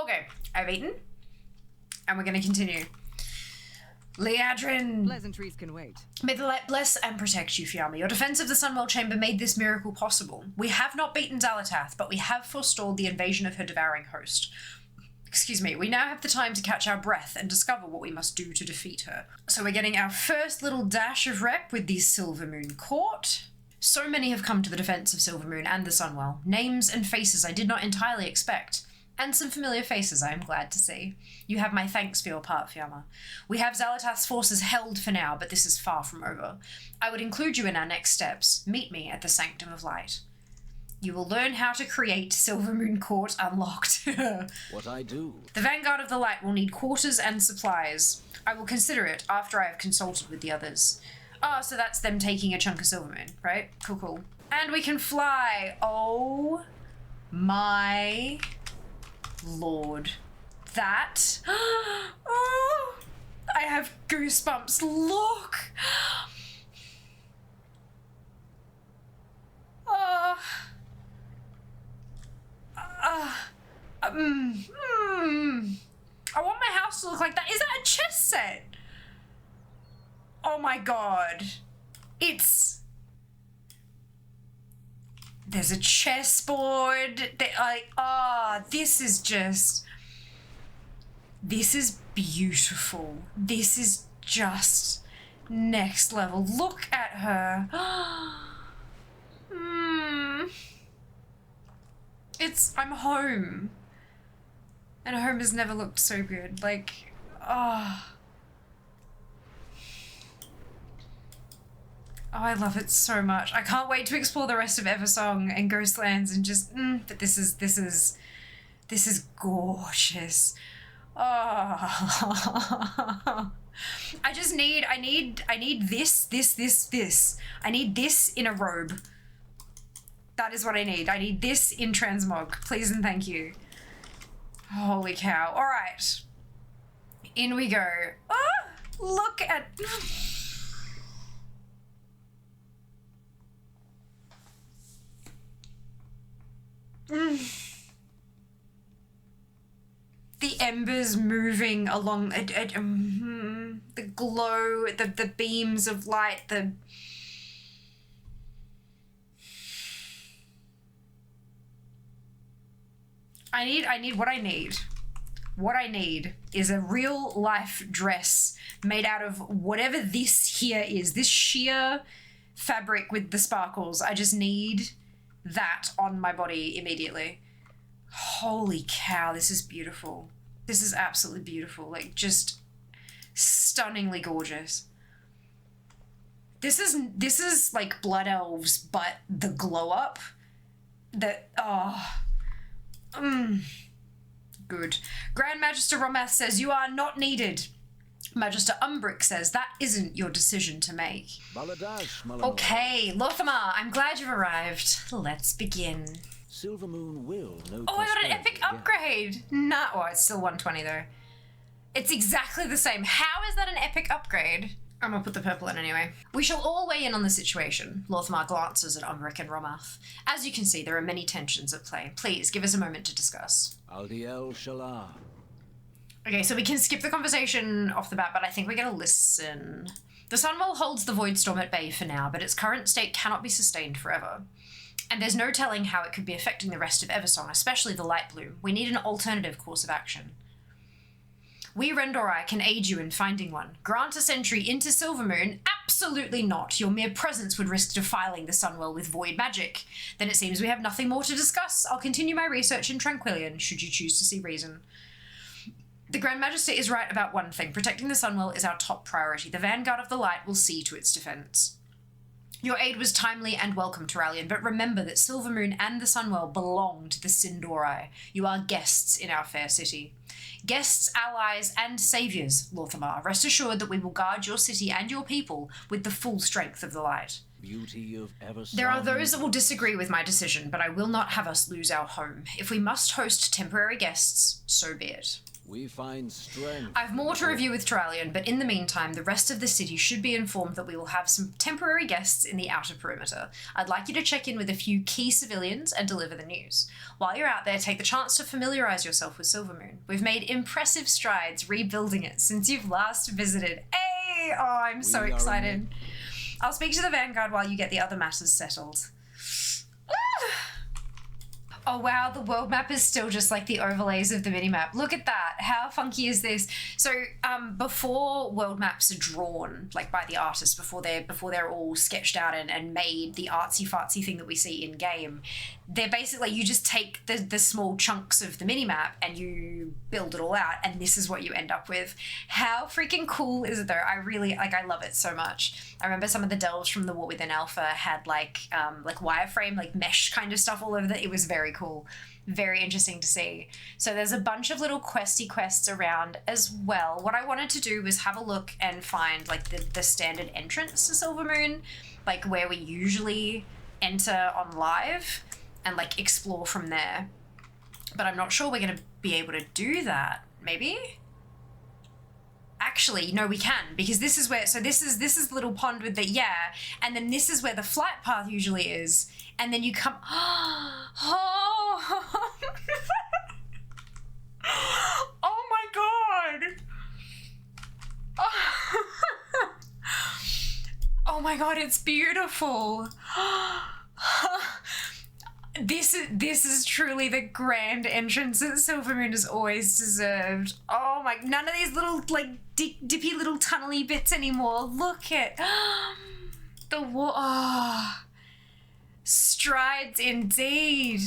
Okay, I've eaten. And we're going to continue. Liadrin. Pleasantries can wait. May the light bless and protect you, Fiamma. Your defense of the Sunwell Chamber made this miracle possible. We have not beaten Xalatath, but we have forestalled the invasion of her devouring host. Excuse me. We now have the time to catch our breath and discover what we must do to defeat her. So we're getting our first little dash of rep with the Silvermoon Court. So many have come to the defense of Silvermoon and the Sunwell. Names and faces I did not entirely expect. And some familiar faces I am glad to see. You have my thanks for your part, Fiamma. We have Xalatath's forces held for now, but this is far from over. I would include you in our next steps. Meet me at the Sanctum of Light. You will learn how to create Silvermoon Court Unlocked. What I do? The Vanguard of the Light will need quarters and supplies. I will consider it after I have consulted with the others. Ah, so that's them taking a chunk of Silvermoon, right? Cool, cool. And we can fly. Oh my Lord. That. Oh, I have goosebumps. Look. Oh. I want my house to look like that. Is that a chess set? Oh my god. There's a chessboard. This is beautiful. This is just next level. Look at her. I'm home. And home has never looked so good. Like, oh. Oh, I love it so much. I can't wait to explore the rest of Eversong and Ghostlands and just, but this is gorgeous. Oh. I need this. I need this in a robe. That is what I need. I need this in transmog. Please and thank you. Holy cow. All right. In we go. Oh, look at... The embers moving along, the glow, the beams of light, I need what I need. What I need is a real life dress made out of whatever this here is, this sheer fabric with the sparkles. I just need that on my body immediately. Holy cow, this is beautiful. This is absolutely beautiful. Like, just stunningly gorgeous. This is like Blood Elves, but the glow up. Good. Grand Magister Romath says, you are not needed. Magister Umbric says, that isn't your decision to make. Okay, Lothamar, I'm glad you've arrived. Let's begin. Silvermoon will know. Oh, I got an epic upgrade. Nah, oh, it's still 120 though. It's exactly the same. How is that an epic upgrade? I'm gonna put the purple in anyway. We shall all weigh in on the situation. Lothamar glances at Umbric and Romath. As you can see, there are many tensions at play. Please, give us a moment to discuss. Aldiel Shalar. Okay, so we can skip the conversation off the bat, but I think we're gonna listen. The Sunwell holds the Voidstorm at bay for now, but its current state cannot be sustained forever. And there's no telling how it could be affecting the rest of Eversong, especially the Light Bloom. We need an alternative course of action. We Rendorai can aid you in finding one. Grant us entry into Silvermoon? Absolutely not. Your mere presence would risk defiling the Sunwell with void magic. Then it seems we have nothing more to discuss. I'll continue my research in Tranquillien, should you choose to see reason. The Grand Magister is right about one thing. Protecting the Sunwell is our top priority. The Vanguard of the Light will see to its defense. Your aid was timely and welcome, Terralion, but remember that Silvermoon and the Sunwell belong to the Sindorai. You are guests in our fair city. Guests, allies, and saviours, Lothamar. Rest assured that we will guard your city and your people with the full strength of the light. Beauty of Eversong. There are those that will disagree with my decision, but I will not have us lose our home. If we must host temporary guests, so be it. We find strength. I've more to review with Tranquillien, but in the meantime, the rest of the city should be informed that we will have some temporary guests in the outer perimeter. I'd like you to check in with a few key civilians and deliver the news. While you're out there, take the chance to familiarise yourself with Silvermoon. We've made impressive strides rebuilding it since you've last visited. Hey! Oh, I'm so excited. I'll speak to the Vanguard while you get the other matters settled. Oh wow, the world map is still just like the overlays of the minimap. Look at that. How funky is this? So before world maps are drawn, like by the artists, before they're all sketched out and made the artsy fartsy thing that we see in game, they're basically, you just take the small chunks of the minimap and you build it all out, and this is what you end up with. How freaking cool is it though? I really, I love it so much. I remember some of the delves from the War Within Alpha had like wireframe, like mesh kind of stuff all over it. It was very cool. Very interesting to see. So there's a bunch of little questy quests around as well. What I wanted to do was have a look and find like the standard entrance to Silvermoon, like where we usually enter on live, and like explore from there. But I'm not sure we're going to be able to do that. Maybe? Actually, no, we can, because this is where, so this is the little pond with the, yeah, and then this is where the flight path usually is, and then you come, oh, oh my god, oh my god, it's beautiful. This is truly the grand entrance that Silvermoon has always deserved. Oh my, none of these little like dippy little tunnely bits anymore. Look at the wall. Oh, strides indeed.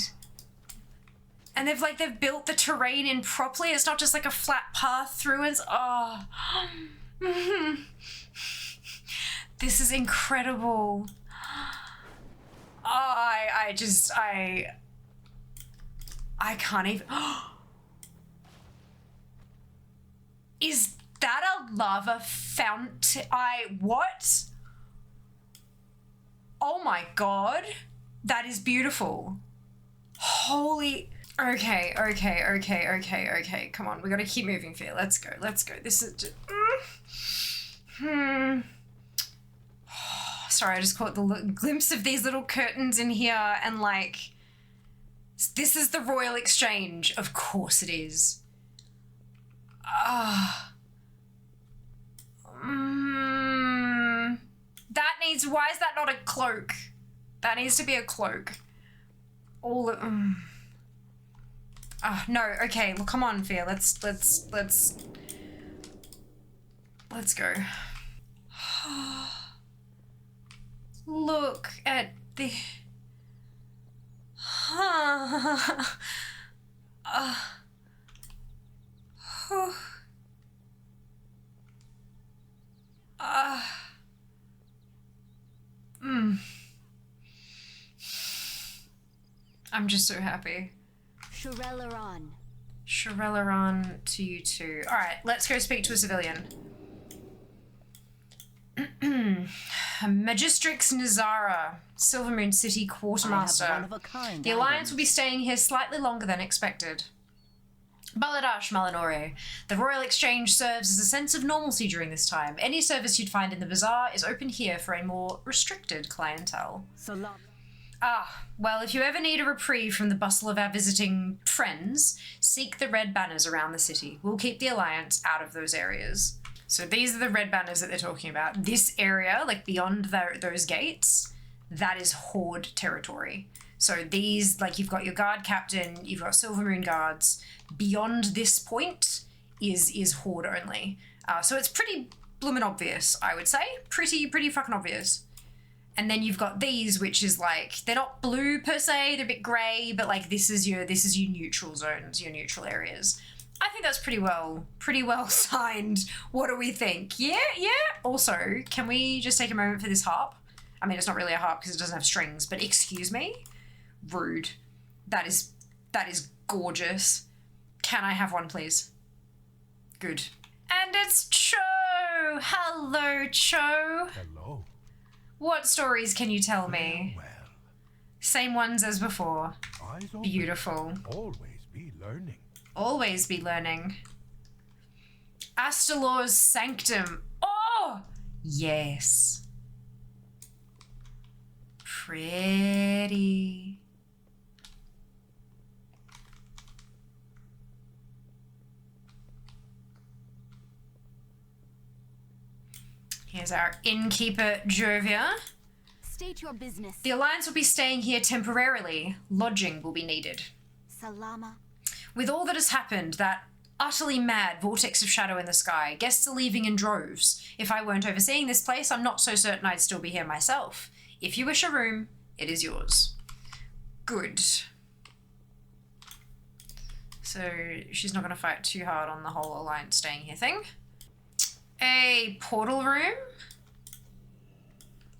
And they've built the terrain in properly. It's not just like a flat path through. It's this is incredible. I can't even. Is that a lava fountain? What? Oh my god. That is beautiful. Holy. Okay. Come on, we gotta keep moving, Fear. Let's go. This is just. Sorry, I just caught the glimpse of these little curtains in here, and like, this is the Royal Exchange. Of course it is. That needs, why is that not a cloak? That needs to be a cloak. All of, no, okay, well, come on, Fear, let's go. Look at the... I'm just so happy. Shirelleron to you too. Alright, let's go speak to a civilian. Magistrix Nazara, Silvermoon City Quartermaster. The Alliance will be staying here slightly longer than expected. Baladash Malinore. The Royal Exchange serves as a sense of normalcy during this time. Any service you'd find in the bazaar is open here for a more restricted clientele. Well, if you ever need a reprieve from the bustle of our visiting friends, seek the red banners around the city. We'll keep the Alliance out of those areas. So these are the red banners that they're talking about. This area, like beyond those gates, that is Horde territory. So these, like, you've got your guard captain, you've got Silvermoon guards. Beyond this point is Horde only. So it's pretty bloomin' obvious, I would say. Pretty fucking obvious. And then you've got these, which is like, they're not blue per se, they're a bit grey, but like this is your neutral zones, your neutral areas. I think that's pretty well signed. What do we think? Yeah. Also, can we just take a moment for this harp? I mean, it's not really a harp because it doesn't have strings, but excuse me? Rude. That is gorgeous. Can I have one, please? Good. And it's Cho! Hello, Cho. Hello. What stories can you tell me? Well, Same ones as before. eyes open. Beautiful. Always be learning. Always be learning. Astalor's Sanctum. Oh! Yes. Pretty. Here's our innkeeper, Jovia. State your business. The Alliance will be staying here temporarily. Lodging will be needed. Salama. With all that has happened, that utterly mad vortex of shadow in the sky, guests are leaving in droves. If I weren't overseeing this place, I'm not so certain I'd still be here myself. If you wish a room, it is yours. Good. So she's not going to fight too hard on the whole Alliance staying here thing. A portal room.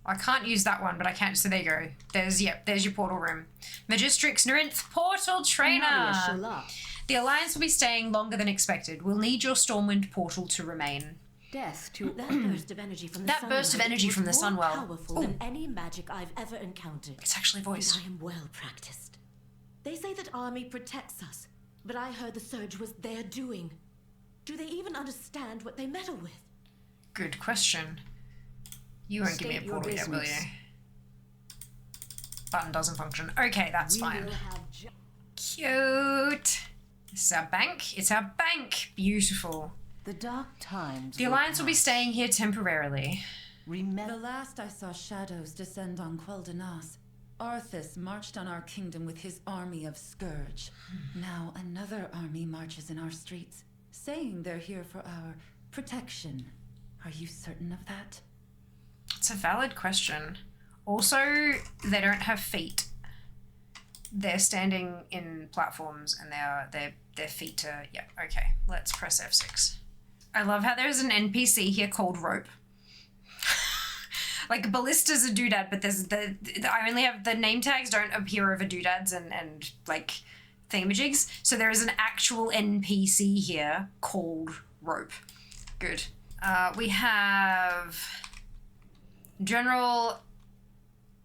I can't use that one, but I can. So there you go. There's your portal room. Magistrix Nerinth Portal Trainer. The Alliance will be staying longer than expected. We'll need your Stormwind portal to remain. Death to that burst of energy from the That burst of energy from the Sunwell. More powerful than any magic I've ever encountered. It's actually voiced. And I am well practiced. They say that army protects us, but I heard the surge was their doing. Do they even understand what they meddle with? Good question. You won't give me a portal yet, will you? Button doesn't function. Okay, that's fine. Cute. This is our bank. It's our bank. Beautiful. The dark times. The Alliance will be staying here temporarily. The last I saw shadows descend on Quel'Danas, Arthas marched on our kingdom with his army of Scourge. Now another army marches in our streets, saying they're here for our protection. Are you certain of that? It's a valid question. Also, they don't have feet. They're standing in platforms and their feet are... Yeah, okay. Let's press F6. I love how there's an NPC here called Rope. Like, Ballista's a doodad, but I only have... The name tags don't appear over doodads and like, thingamajigs. So there is an actual NPC here called Rope. Good. We have... General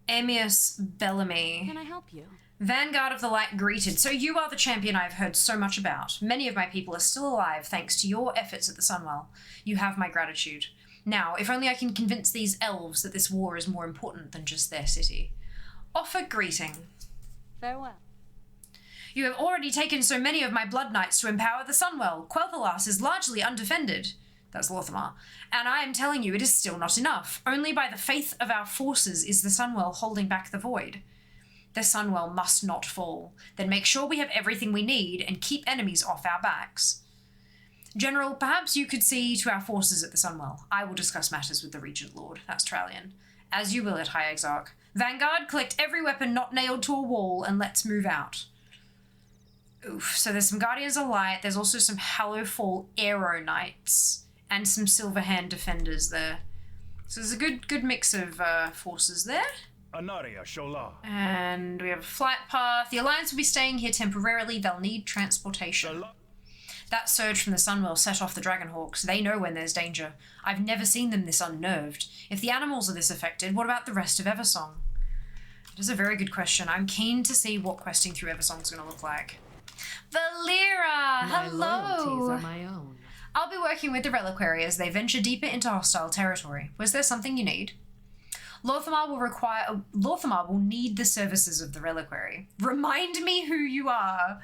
Ammius Bellamy. Can I help you? Vanguard of the Light greeted. So you are the champion I've heard so much about. Many of my people are still alive thanks to your efforts at the Sunwell. You have my gratitude. Now, if only I can convince these elves that this war is more important than just their city. Offer greeting. Farewell. You have already taken so many of my blood knights to empower the Sunwell. Quel'Thalas is largely undefended. That's Lorthamar. And I am telling you, it is still not enough. Only by the faith of our forces is the Sunwell holding back the void. The Sunwell must not fall. Then make sure we have everything we need and keep enemies off our backs. General, perhaps you could see to our forces at the Sunwell. I will discuss matters with the Regent Lord. That's Tranquillien. As you will it, High Exarch. Vanguard, collect every weapon not nailed to a wall and let's move out. Oof. So there's some Guardians of Light. There's also some Hallowfall Aero Knights. And some Silverhand Defenders there. So there's a good mix of forces there. Anaria Shola. And we have a flight path. The Alliance will be staying here temporarily. They'll need transportation. That surge from the Sunwell set off the Dragonhawks. They know when there's danger. I've never seen them this unnerved. If the animals are this affected, what about the rest of Eversong? That is a very good question. I'm keen to see what questing through Eversong is going to look like. Valera! Hello! My loyalties are my own. I'll be working with the Reliquary as they venture deeper into hostile territory. Was there something you need? Lorthamar will need the services of the Reliquary. Remind me who you are.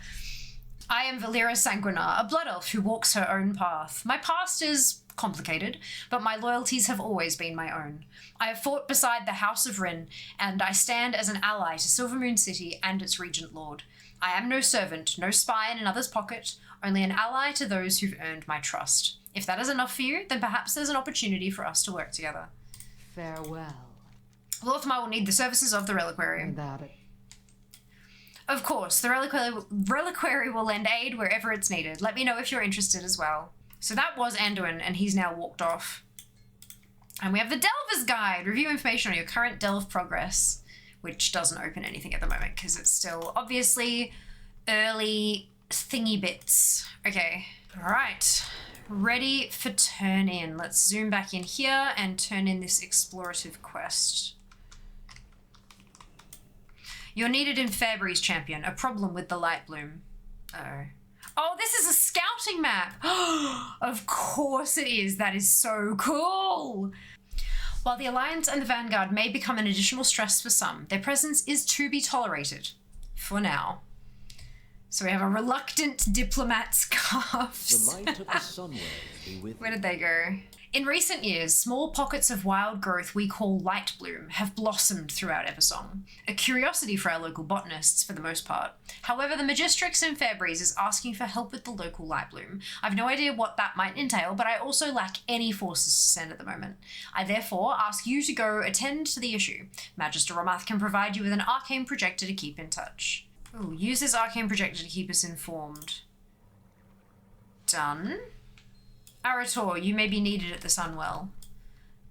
I am Valera Sanguinar, a blood elf who walks her own path. My past is complicated, but my loyalties have always been my own. I have fought beside the House of Rin, and I stand as an ally to Silvermoon City and its Regent Lord. I am no servant, no spy in another's pocket, only an ally to those who've earned my trust. If that is enough for you, then perhaps there's an opportunity for us to work together. Farewell. Lorthamar will need the services of the Reliquary. Without it. Of course, the Reliquary will lend aid wherever it's needed. Let me know if you're interested as well. So that was Anduin, and he's now walked off. And we have the Delver's Guide. Review information on your current delve progress, which doesn't open anything at the moment because it's still obviously early thingy bits. Okay, all right. Ready for turn in. Let's zoom back in here and turn in this explorative quest. You're needed in Fairbreeze, champion. A problem with the light bloom. Oh, this is a scouting map. Of course it is. That is so cool. While the Alliance and the Vanguard may become an additional stress for some, their presence is to be tolerated. For now. So we have a reluctant diplomat scarfs. The light of the sunwell be with Where did they go? In recent years, small pockets of wild growth we call light bloom have blossomed throughout Eversong, a curiosity for our local botanists for the most part. However, the Magistrix in Fairbreeze is asking for help with the local light bloom. I've no idea what that might entail, but I also lack any forces to send at the moment. I therefore ask you to go attend to the issue. Magister Romath can provide you with an arcane projector to keep in touch. Ooh, use this arcane projector to keep us informed. Done. Arator, you may be needed at the Sunwell.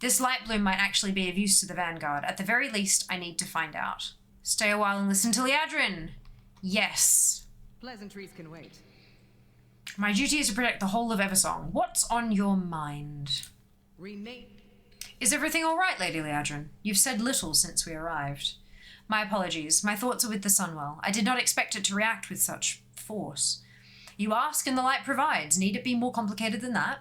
This light bloom might actually be of use to the Vanguard. At the very least, I need to find out. Stay a while and listen to Liadrin. Yes. Pleasantries can wait. My duty is to protect the whole of Eversong. What's on your mind? Remake. Is everything all right, Lady Liadrin? You've said little since we arrived. My apologies. My thoughts are with the Sunwell. I did not expect it to react with such force. You ask and the light provides. Need it be more complicated than that?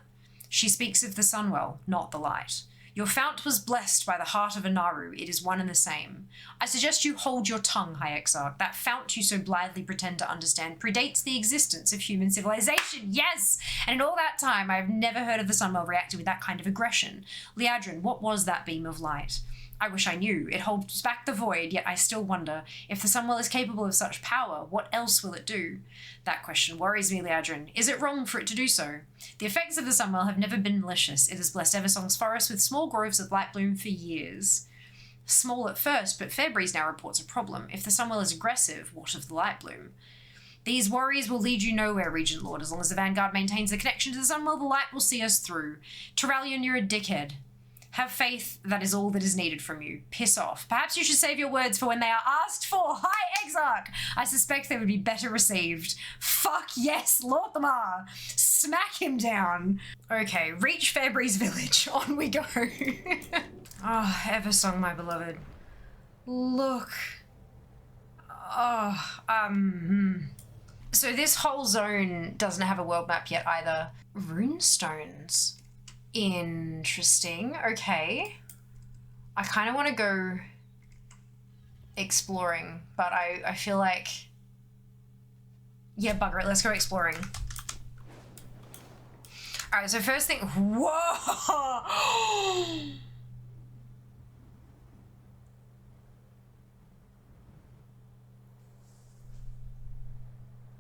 She speaks of the Sunwell, not the light. Your fount was blessed by the heart of a Naru. It is one and the same. I suggest you hold your tongue, High Exarch. That fount you so blithely pretend to understand predates the existence of human civilization. Yes! And in all that time, I have never heard of the Sunwell reacting with that kind of aggression. Liadrin, what was that beam of light? I wish I knew. It holds back the void, yet I still wonder, if the Sunwell is capable of such power, what else will it do? That question worries me, Liadrin. Is it wrong for it to do so? The effects of the Sunwell have never been malicious. It has blessed Eversong's forest with small groves of light bloom for years. Small at first, but Fairbreeze now reports a problem. If the Sunwell is aggressive, what of the light bloom? These worries will lead you nowhere, Regent Lord. As long as the Vanguard maintains the connection to the Sunwell, the light will see us through. Terralion, you're a dickhead. Have faith, that is all that is needed from you. Piss off. Perhaps you should save your words for when they are asked for. High Exarch! I suspect they would be better received. Fuck yes, Lorthamar! Smack him down. Okay, reach Fairbreeze Village. On we go. Oh, Eversong, my beloved. Look. So this whole zone doesn't have a world map yet either. Runestones. Interesting. Okay. I kind of want to go exploring, but I feel like... Yeah, bugger it. Let's go exploring. Alright, so first thing... Whoa!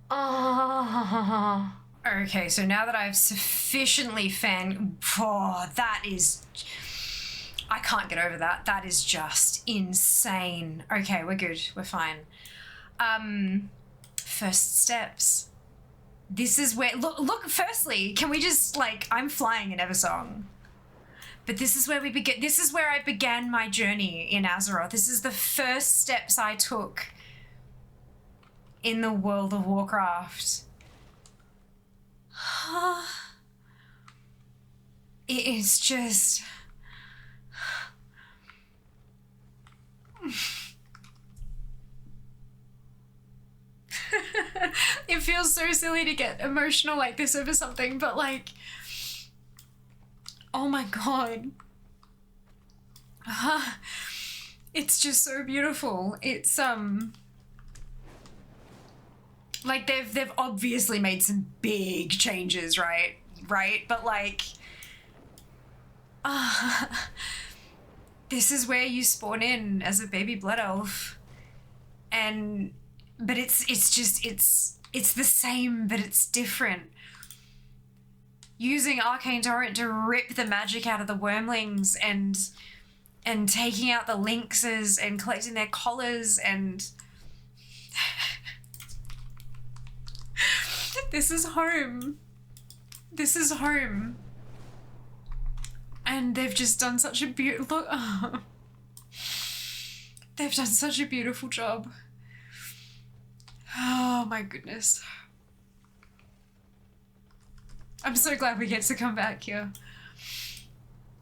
Oh... Okay, so now that I've sufficiently that is... I can't get over that. That is just insane. Okay, we're good. We're fine. First steps. This is where... Look, firstly, can we just, like... I'm flying in Eversong. But this is where we begin... This is where I began my journey in Azeroth. This is the first steps I took in the World of Warcraft. It is just... It feels so silly to get emotional like this over something, but like... Oh my god. It's just so beautiful. It's, like, they've obviously made some big changes, right? But, like... this is where you spawn in as a baby blood elf. But it's the same, but it's different. Using Arcane Torrent to rip the magic out of the wormlings and taking out the lynxes and collecting their collars and... This is home. This is home. And they've just done such a beautiful... Oh. They've done such a beautiful job. Oh my goodness. I'm so glad we get to come back here.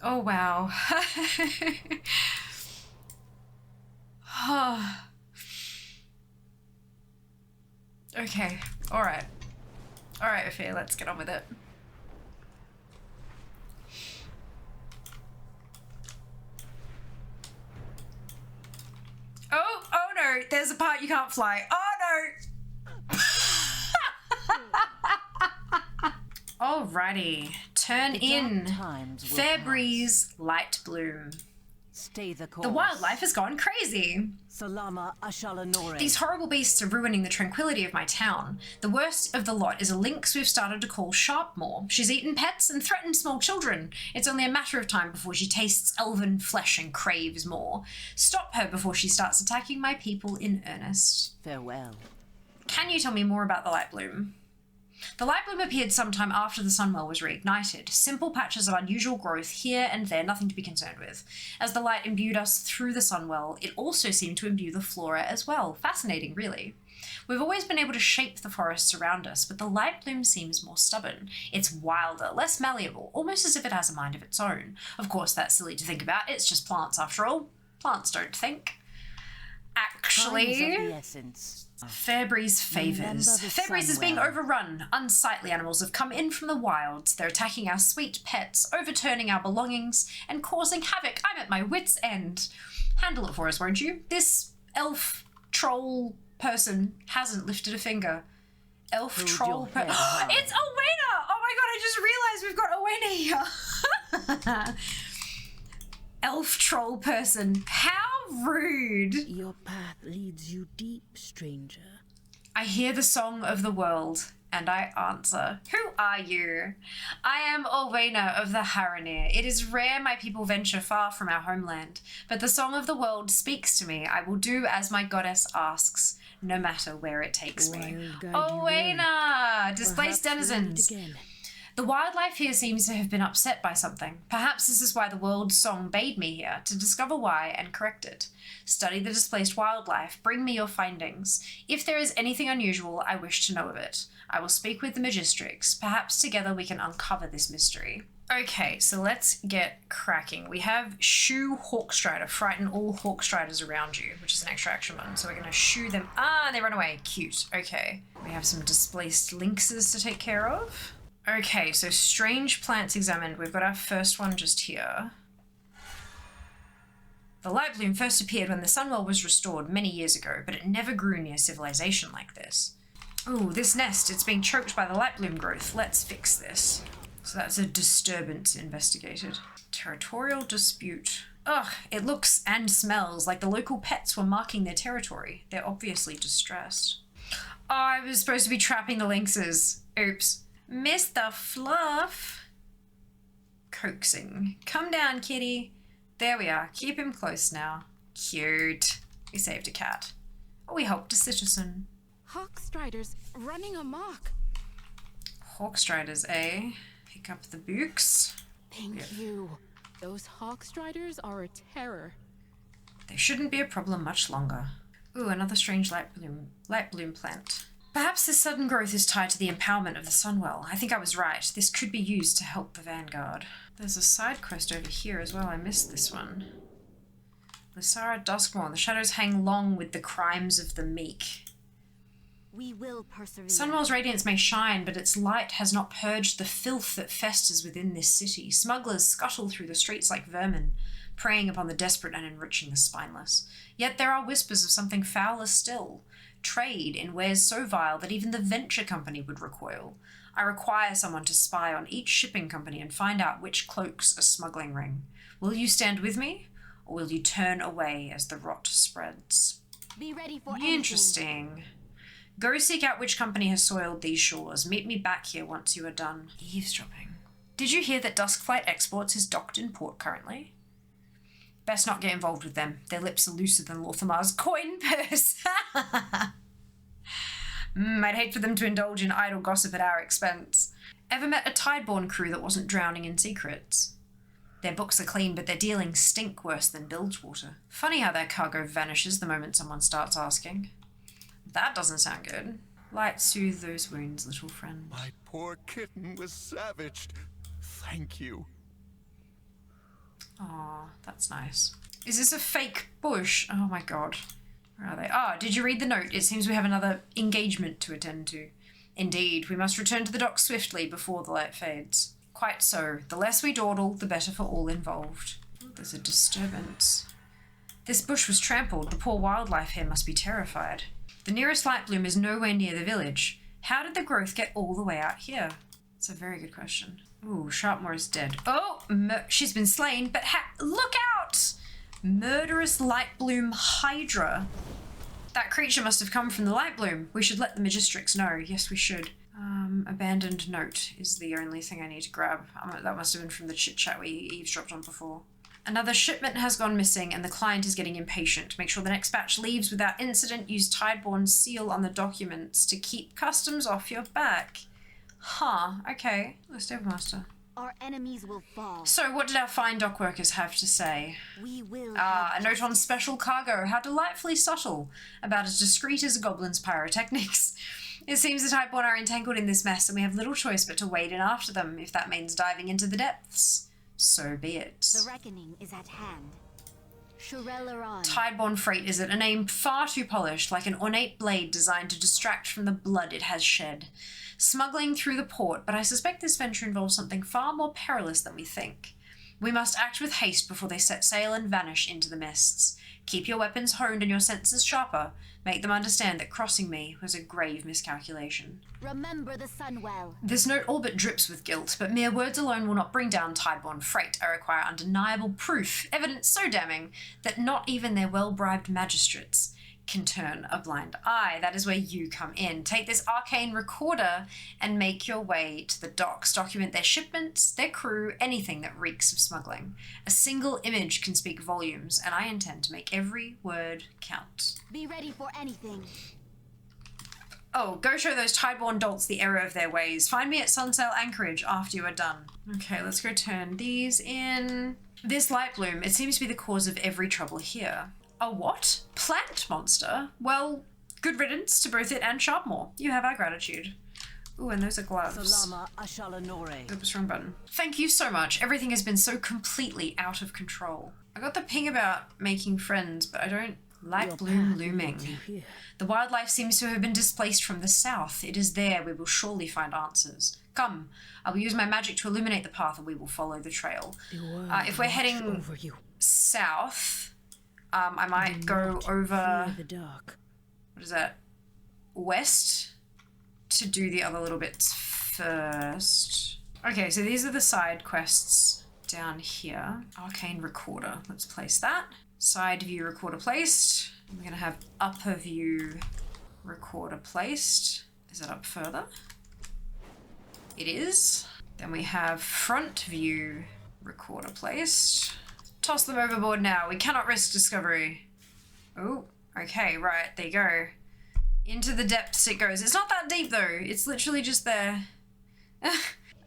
Oh wow. Okay, alright. Alright, Ophir, let's get on with it. Oh no, there's a part you can't fly. Oh no! Alrighty, turn in. Fairbreeze, light bloom. Stay the course. The wildlife has gone crazy. Salama Ashalanore. These horrible beasts are ruining the tranquility of my town. The worst of the lot is a lynx we've started to call Sharpmore. She's eaten pets and threatened small children. It's only a matter of time before she tastes elven flesh and craves more. Stop her before she starts attacking my people in earnest. Farewell. Can you tell me more about the light bloom? The light bloom appeared sometime after the Sunwell was reignited. Simple patches of unusual growth here and there, nothing to be concerned with. As the light imbued us through the Sunwell, it also seemed to imbue the flora as well. Fascinating, really. We've always been able to shape the forests around us, but the light bloom seems more stubborn. It's wilder, less malleable, almost as if it has a mind of its own. Of course, that's silly to think about. It's just plants, after all. Plants don't think. Actually, Time is of the essence. Fairbreeze favours. Fairbreeze is being overrun. Unsightly animals have come in from the wilds. They're attacking our sweet pets, overturning our belongings, and causing havoc. I'm at my wit's end. Handle it for us, won't you? This elf troll person hasn't lifted a finger. Elf Hold troll your head high. It's Owena! Oh my god, I just realised we've got Owena here. Elf troll person. How rude. Your path leads you deep, stranger. I hear the song of the world, and I answer. Who are you? I am Owena of the Haranir. It is rare my people venture far from our homeland, but the song of the world speaks to me. I will do as my goddess asks, no matter where it takes me. Owena! Displaced denizens. The wildlife here seems to have been upset by something. Perhaps this is why the world's song bade me here, to discover why and correct it. Study the displaced wildlife. Bring me your findings. If there is anything unusual, I wish to know of it. I will speak with the Magistrix. Perhaps together we can uncover this mystery. Okay, so let's get cracking. We have Shoo Hawkstrider. Frighten all Hawkstriders around you, which is an extra action one. So we're going to shoo them. Ah, they run away. Cute. Okay. We have some displaced lynxes to take care of. Okay, so strange plants examined. We've got our first one just here. The light bloom first appeared when the Sunwell was restored many years ago, but it never grew near civilization like this. Ooh, this nest, it's being choked by the light bloom growth. Let's fix this. So that's a disturbance investigated. Territorial dispute. Ugh, it looks and smells like the local pets were marking their territory. They're obviously distressed. Oh, I was supposed to be trapping the lynxes. Oops. Mr. Fluff. Coaxing. Come down, kitty. There we are. Keep him close now. Cute. We saved a cat. Oh, we helped a citizen. Hawkstriders running amok. Hawkstriders, eh? Pick up the books. Thank you. Those Hawkstriders are a terror. They shouldn't be a problem much longer. Ooh, another strange light bloom plant. Perhaps this sudden growth is tied to the empowerment of the Sunwell. I think I was right. This could be used to help the Vanguard. There's a side quest over here as well. I missed this one. Lysara Duskmorn. The shadows hang long with the crimes of the meek. We will persevere. Sunwell's radiance may shine, but its light has not purged the filth that festers within this city. Smugglers scuttle through the streets like vermin, preying upon the desperate and enriching the spineless. Yet there are whispers of something fouler still. Trade in wares so vile that even the venture company would recoil. I require someone to spy on each shipping company and find out which cloaks a smuggling ring. Will you stand with me, or will you turn away as the rot spreads? Be ready for anything. Interesting. Go seek out which company has soiled these shores. Meet me back here once you are done eavesdropping. Did you hear that Duskflight Exports is docked in port currently? Best not get involved with them. Their lips are looser than Lorthamar's coin purse. I'd hate for them to indulge in idle gossip at our expense. Ever met a Tideborn crew that wasn't drowning in secrets? Their books are clean, but their dealings stink worse than bilgewater. Funny how their cargo vanishes the moment someone starts asking. That doesn't sound good. Light soothe those wounds, little friend. My poor kitten was savaged. Thank you. Aw, that's nice. Is this a fake bush? Oh my god. Where are they? Ah, did you read the note? It seems we have another engagement to attend to. Indeed, we must return to the docks swiftly before the light fades. Quite so. The less we dawdle, the better for all involved. Oh, there's a disturbance. This bush was trampled. The poor wildlife here must be terrified. The nearest light bloom is nowhere near the village. How did the growth get all the way out here? That's a very good question. Ooh, Sharpmoor is dead. Oh, she's been slain, but look out! Murderous light bloom hydra. That creature must have come from the light bloom. We should let the Magistrix know. Yes, we should. Abandoned note is the only thing I need to grab. That must have been from the chit-chat we eavesdropped on before. Another shipment has gone missing and the client is getting impatient. Make sure the next batch leaves without incident. Use Tideborn's seal on the documents to keep customs off your back. Huh, okay. The Stablemaster. Our enemies will fall. So what did our fine dock workers have to say? We will A note on special cargo. How delightfully subtle. About as discreet as a goblin's pyrotechnics. It seems the Tideborn are entangled in this mess and we have little choice but to wade in after them. If that means diving into the depths, so be it. The reckoning is at hand. Shurelaran. Tideborn freight is it? A name far too polished, like an ornate blade designed to distract from the blood it has shed. Smuggling through the port, but I suspect this venture involves something far more perilous than we think. We must act with haste before they set sail and vanish into the mists. Keep your weapons honed and your senses sharper. Make them understand that crossing me was a grave miscalculation. Remember the Sunwell. This note all but drips with guilt, but mere words alone will not bring down Tideborn freight. I require undeniable proof, evidence so damning that not even their well-bribed magistrates can turn a blind eye. That is where you come in. Take this arcane recorder and make your way to the docks. Document their shipments, their crew, anything that reeks of smuggling. A single image can speak volumes, and I intend to make every word count. Be ready for anything. Oh, go show those Tideborn dolts the error of their ways. Find me at Sunsail Anchorage after you are done. Okay, let's go turn these in. This light bloom, it seems to be the cause of every trouble here. A what? Plant monster? Well, good riddance to both it and Sharpmoor. You have our gratitude. Ooh, and those are gloves. Salama Ashalanore. Oops, wrong button. Thank you so much. Everything has been so completely out of control. I got the ping about making friends, but I don't... Light bloom looming. The wildlife seems to have been displaced from the south. It is there we will surely find answers. Come, I will use my magic to illuminate the path and we will follow the trail. If we're heading south... I might go over, what is that, west to do the other little bits first. Okay, so these are the side quests down here. Arcane Recorder, let's place that. Side view recorder placed. We're going to have upper view recorder placed. Is it up further? It is. Then we have front view recorder placed. Toss them overboard now. We cannot risk discovery. Oh, okay, right, there you go. Into the depths it goes. It's not that deep though. It's literally just there.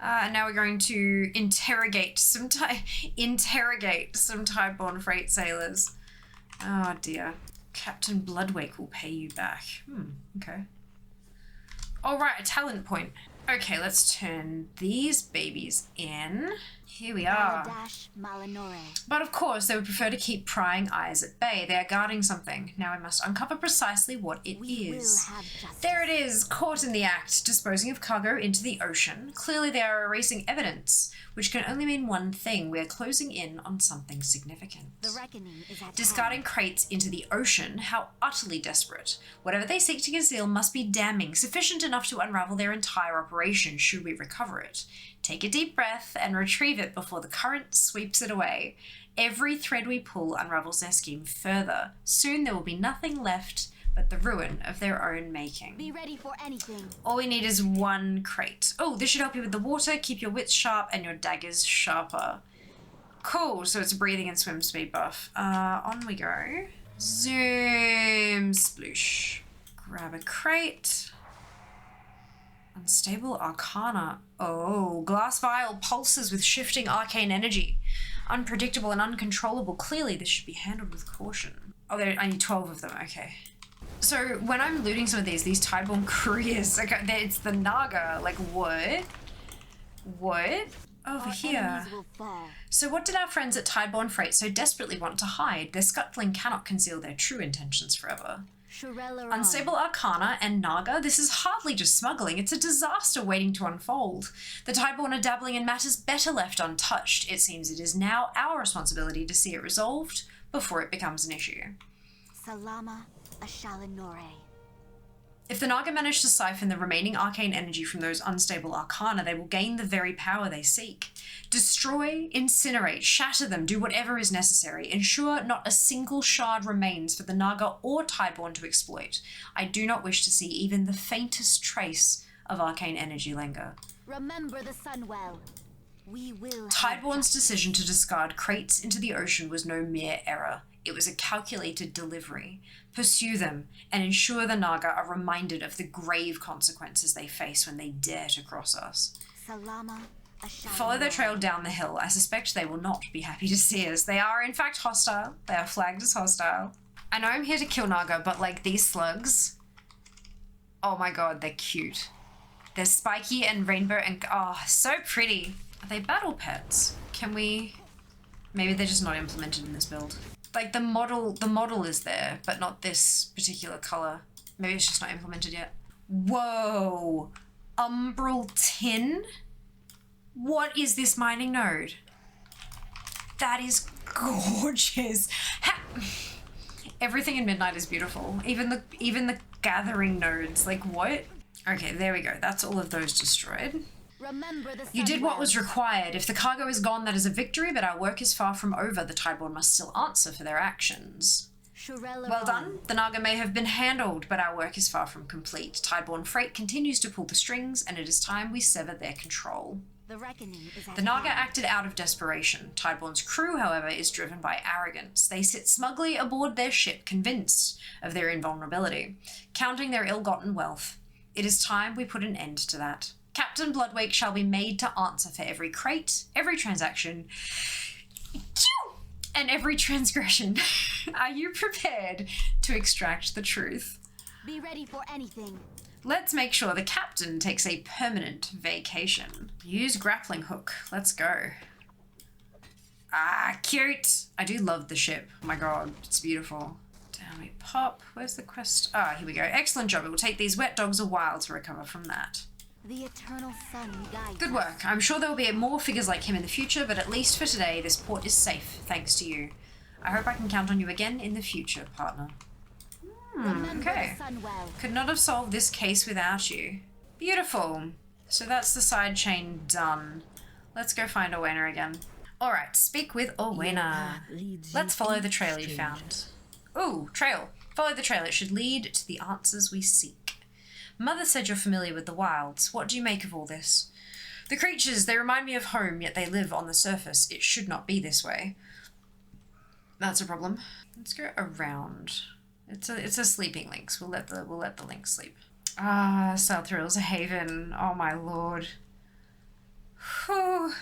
And now we're going to interrogate some Tideborn freight sailors. Oh dear. Captain Bloodwake will pay you back. Okay. All right, a talent point. Okay, let's turn these babies in. Here we are. But of course, they would prefer to keep prying eyes at bay. They are guarding something. Now I must uncover precisely what it is. There it is, caught in the act, disposing of cargo into the ocean. Clearly they are erasing evidence, which can only mean one thing. We are closing in on something significant. The reckoning is at Discarding crates into the ocean, how utterly desperate. Whatever they seek to conceal must be damning, sufficient enough to unravel their entire operation should we recover it. Take a deep breath and retrieve it before the current sweeps it away. Every thread we pull unravels their scheme further. Soon there will be nothing left but the ruin of their own making. Be ready for anything. All we need is one crate. Oh, this should help you with the water, keep your wits sharp and your daggers sharper. Cool, so it's a breathing and swim speed buff. On we go. Zoom sploosh. Grab a crate. Unstable Arcana. Oh, glass vial pulses with shifting arcane energy. Unpredictable and uncontrollable. Clearly this should be handled with caution. Oh, I need 12 of them, okay. So when I'm looting some of these Tideborn couriers, okay, it's the Naga, like what? What? Over here. So what did our friends at Tideborn Freight so desperately want to hide? Their scuttling cannot conceal their true intentions forever. Unstable Arcana and Naga, this is hardly just smuggling, it's a disaster waiting to unfold. The Tideborn are dabbling in matters better left untouched. It seems it is now our responsibility to see it resolved before it becomes an issue. Salama Ashalanore. If the Naga manage to siphon the remaining arcane energy from those unstable arcana, they will gain the very power they seek. Destroy, incinerate, shatter them, do whatever is necessary. Ensure not a single shard remains for the Naga or Tideborn to exploit. I do not wish to see even the faintest trace of arcane energy linger. Remember the Sunwell. We will. Tideborn's decision to discard crates into the ocean was no mere error. It was a calculated delivery. Pursue them and ensure the Naga are reminded of the grave consequences they face when they dare to cross us. Salama Ashalanore. Follow their trail down the hill. I suspect they will not be happy to see us. They are in fact hostile. They are flagged as hostile. I know I'm here to kill Naga, but like these slugs, oh my god, they're cute. They're spiky and rainbow and oh, so pretty. Are they battle pets? Can we... Maybe they're just not implemented in this build. Like the model is there, but not this particular color. Maybe it's just not implemented yet. Whoa, umbral tin? What is this mining node? That is gorgeous. Everything in Midnight is beautiful. Even the gathering nodes. Like what? Okay, there we go. That's all of those destroyed. You did what was required. If the cargo is gone, that is a victory, but our work is far from over. The Tideborn must still answer for their actions. Well done. The Naga may have been handled, but our work is far from complete. Tideborn freight continues to pull the strings, and it is time we sever their control. The Naga acted out of desperation. Tideborn's crew, however, is driven by arrogance. They sit smugly aboard their ship, convinced of their invulnerability, counting their ill-gotten wealth. It is time we put an end to that. Captain Bloodwake shall be made to answer for every crate, every transaction, and every transgression. Are you prepared to extract the truth? Be ready for anything. Let's make sure the captain takes a permanent vacation. Use grappling hook. Let's go. Ah, cute. I do love the ship. Oh my god, it's beautiful. Down we pop. Where's the quest? Ah, here we go. Excellent job. It will take these wet dogs a while to recover from that. The eternal sun guides. Good work. I'm sure there will be more figures like him in the future, but at least for today, this port is safe, thanks to you. I hope I can count on you again in the future, partner. Okay. Could not have solved this case without you. Beautiful. So that's the side chain done. Let's go find Owena again. Alright, speak with Owena. Let's follow the trail you found. Ooh, trail. Follow the trail. It should lead to the answers we seek. Mother said you're familiar with the wilds. What do you make of all this? The creatures, they remind me of home, yet they live on the surface. It should not be this way. That's a problem. Let's go around. It's a sleeping lynx. We'll let the lynx sleep. Ah, Southril's a haven. Oh my lord. Whew.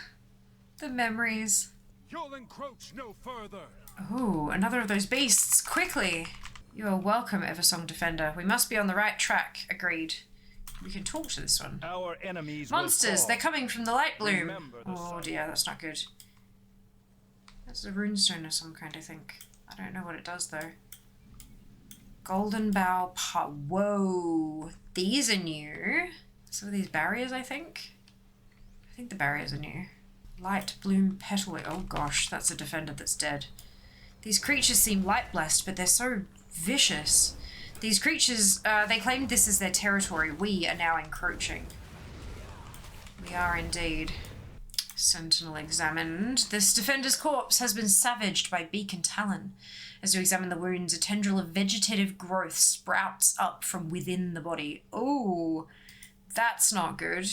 The memories. You'll encroach no further. Ooh, another of those beasts. Quickly. You are welcome, Eversong Defender. We must be on the right track. Agreed. We can talk to this one. Our enemies Monsters! They're coming from the light bloom. Oh sun. dear, that's not good. That's a runestone of some kind, I think. I don't know what it does, though. Golden Bow Pot. Whoa. These are new. Some of these barriers, I think. I think the barriers are new. Light Bloom Petal. Oh gosh, that's a defender that's dead. These creatures seem light blessed, but they're so vicious. These creatures, they claimed this is their territory. We are now encroaching. We are indeed. Sentinel examined. This defender's corpse has been savaged by beak and talon. As you examine the wounds, a tendril of vegetative growth sprouts up from within the body. Ooh, that's not good.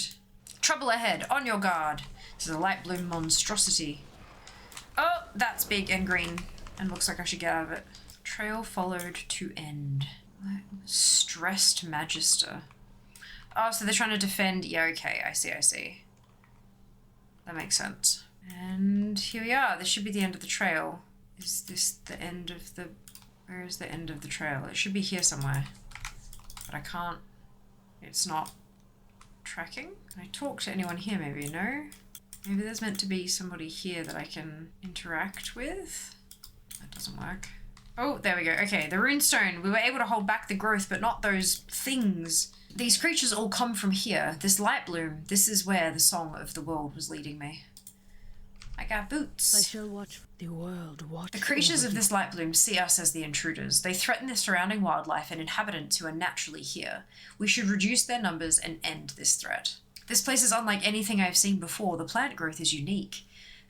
Trouble ahead. On your guard. This is a light bloom monstrosity. Oh, that's big and green. And looks like I should get out of it. Trail followed to end. Stressed Magister. Oh, so they're trying to defend. Yeah, okay. I see. That makes sense. And here we are. This should be the end of the trail. Is this the end of the... Where is the end of the trail? It should be here somewhere. But I can't... It's not tracking. Can I talk to anyone here maybe? No? Maybe there's meant to be somebody here that I can interact with? That doesn't work. Oh, there we go. Okay, the runestone. We were able to hold back the growth, but not those things. These creatures all come from here. This light bloom. This is where the song of the world was leading me. I got boots. I shall watch the world watch. The creatures over of you. this light bloom see us as the intruders. They threaten the surrounding wildlife and inhabitants who are naturally here. We should reduce their numbers and end this threat. This place is unlike anything I've seen before. The plant growth is unique.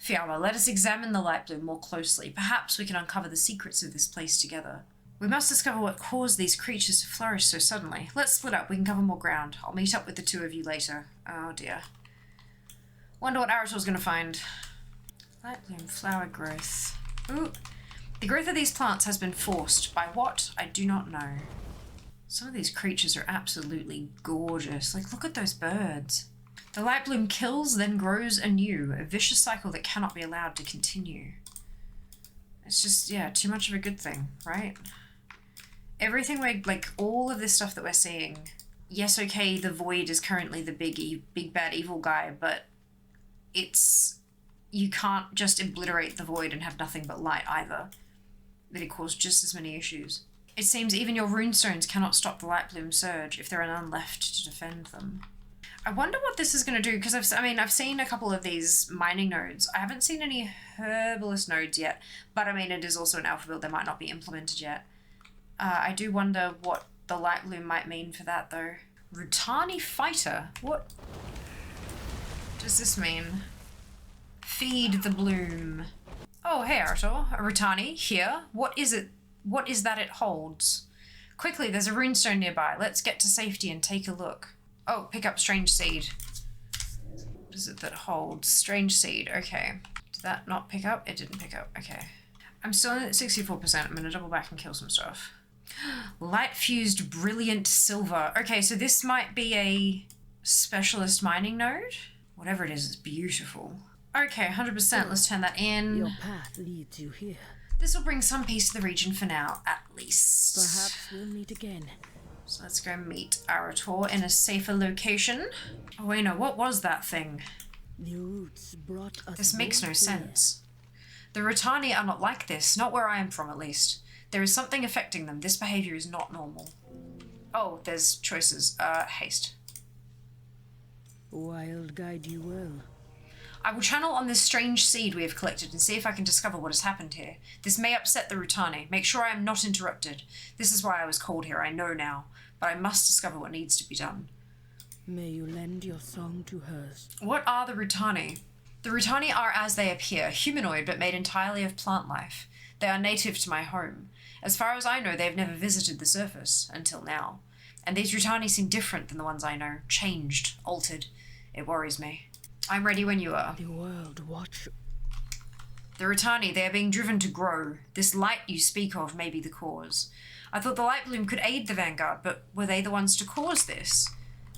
Fiamma, let us examine the light bloom more closely. Perhaps we can uncover the secrets of this place together. We must discover what caused these creatures to flourish so suddenly. Let's split up. We can cover more ground. I'll meet up with the two of you later. Oh dear. Wonder what Arator's gonna find. Light bloom, flower growth. Ooh. The growth of these plants has been forced. By what? I do not know. Some of these creatures are absolutely gorgeous. Like, look at those birds. The light bloom kills, then grows anew. A vicious cycle that cannot be allowed to continue. It's just, yeah, too much of a good thing, right? Everything we're, like, all of this stuff that we're seeing. Yes, okay, the void is currently the big bad evil guy, but it's... You can't just obliterate the void and have nothing but light either. It'll cause just as many issues. It seems even your runestones cannot stop the light bloom surge if there are none left to defend them. I wonder what this is going to do, because I've seen a couple of these mining nodes. I haven't seen any herbalist nodes yet, but I mean, it is also an alpha build. They might not be implemented yet. I do wonder what the light bloom might mean for that, though. Rutani Fighter? What does this mean? Feed the bloom. Oh, hey, Arator. Rutani, here. What is it? What is that it holds? Quickly, there's a runestone nearby. Let's get to safety and take a look. Oh, pick up strange seed. What is it that holds? Strange seed, okay. Did that not pick up? It didn't pick up, okay. I'm still at 64%. I'm gonna double back and kill some stuff. Light fused brilliant silver. Okay, so this might be a specialist mining node. Whatever it is, it's beautiful. Okay, 100%. Let's turn that in. Your path leads you here. This will bring some peace to the region for now, at least. Perhaps we'll meet again. So let's go meet Arator in a safer location. Oh wait, no, what was that thing? The roots brought us. This makes no both sense. The Rutani are not like this, not where I am from at least. There is something affecting them. This behavior is not normal. Oh, there's choices. Haste. here. Wild guide you well. I will channel on this strange seed we have collected and see if I can discover what has happened here. This may upset the Rutani. Make sure I am not interrupted. This is why I was called here, I know now. But I must discover what needs to be done. May you lend your song to hers. What are the Rutani? The Rutani are as they appear, humanoid but made entirely of plant life. They are native to my home. As far as I know, they have never visited the surface, until now. And these Rutani seem different than the ones I know. Changed, altered. It worries me. I'm ready when you are. The world watch. The Rutani, they are being driven to grow. This light you speak of may be the cause. I thought the light bloom could aid the vanguard, but were they the ones to cause this?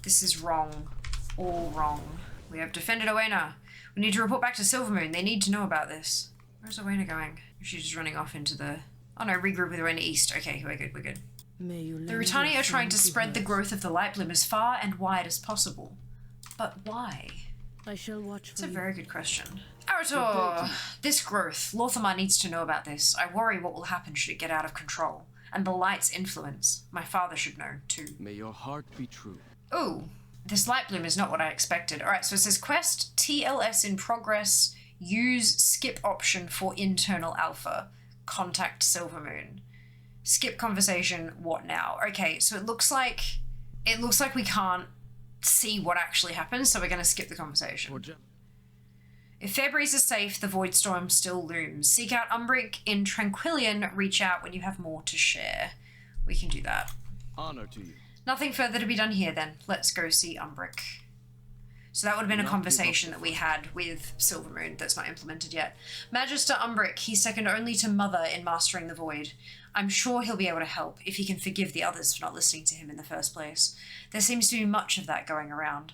This is wrong. All wrong. We have defended Owena. We need to report back to Silvermoon. They need to know about this. Where's Owena going? She's just running off into the... Oh no, regroup with Owena East. Okay, we're good, we're good. May you lend The Rutani your are trying to song spread the hers. growth of the light bloom as far and wide as possible. But why? I shall watch for It's a you. very good question. Arator! This growth. Lorthamar needs to know about this. I worry what will happen should it get out of control. And the light's influence. My father should know, too. May your heart be true. Ooh, this light bloom is not what I expected. Alright, so it says quest TLS in progress. Use skip option for internal alpha. Contact Silvermoon. Skip conversation, what now? Okay, so it looks like we can't see what actually happens, so we're going to skip the conversation. If Fairbreeze is safe, the void storm still looms. Seek out Umbric in Tranquillien. Reach out when you have more to share. We can do that. Honor to you. Nothing further to be done here then. Let's go see Umbric. So that would have been a conversation that we had with Silvermoon that's not implemented yet. Magister Umbric, he's second only to Mother in mastering the void. I'm sure he'll be able to help if he can forgive the others for not listening to him in the first place. There seems to be much of that going around.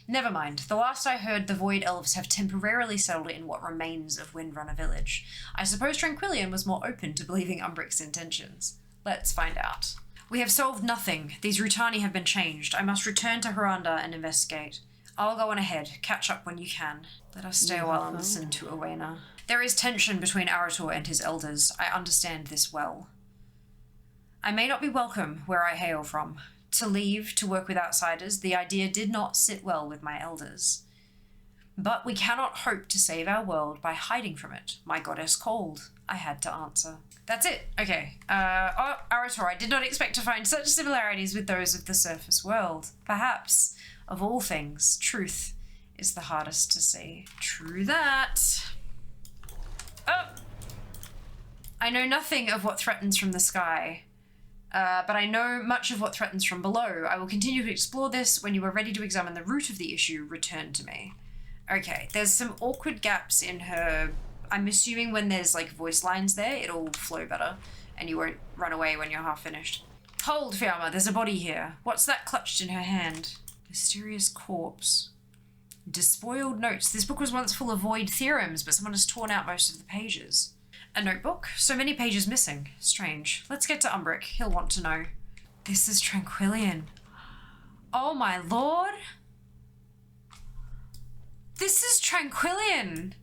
Never mind. The last I heard, the Void Elves have temporarily settled in what remains of Windrunner Village. I suppose Tranquillien was more open to believing Umbric's intentions. Let's find out. We have solved nothing. These Rutani have been changed. I must return to Haranda and investigate. I'll go on ahead. Catch up when you can. Let us stay a while and listen to Owena. There is tension between Arator and his elders. I understand this well. I may not be welcome where I hail from. To leave to work with outsiders, the idea did not sit well with my elders. But we cannot hope to save our world by hiding from it. My goddess called. I had to answer. That's it. Okay. Arator, I did not expect to find such similarities with those of the surface world. Perhaps, of all things, truth is the hardest to see. True that. Oh! I know nothing of what threatens from the sky. But I know much of what threatens from below. I will continue to explore this. When you are ready to examine the root of the issue, return to me. Okay, there's some awkward gaps in her. I'm assuming when there's like voice lines there, it'll flow better and you won't run away when you're half finished. Hold, Fiamma, there's a body here. What's that clutched in her hand? Mysterious corpse. Despoiled notes. This book was once full of void theorems, but someone has torn out most of the pages. A notebook? So many pages missing. Strange. Let's get to Umbric. He'll want to know. This is Tranquillien. Oh my lord! This is Tranquillien!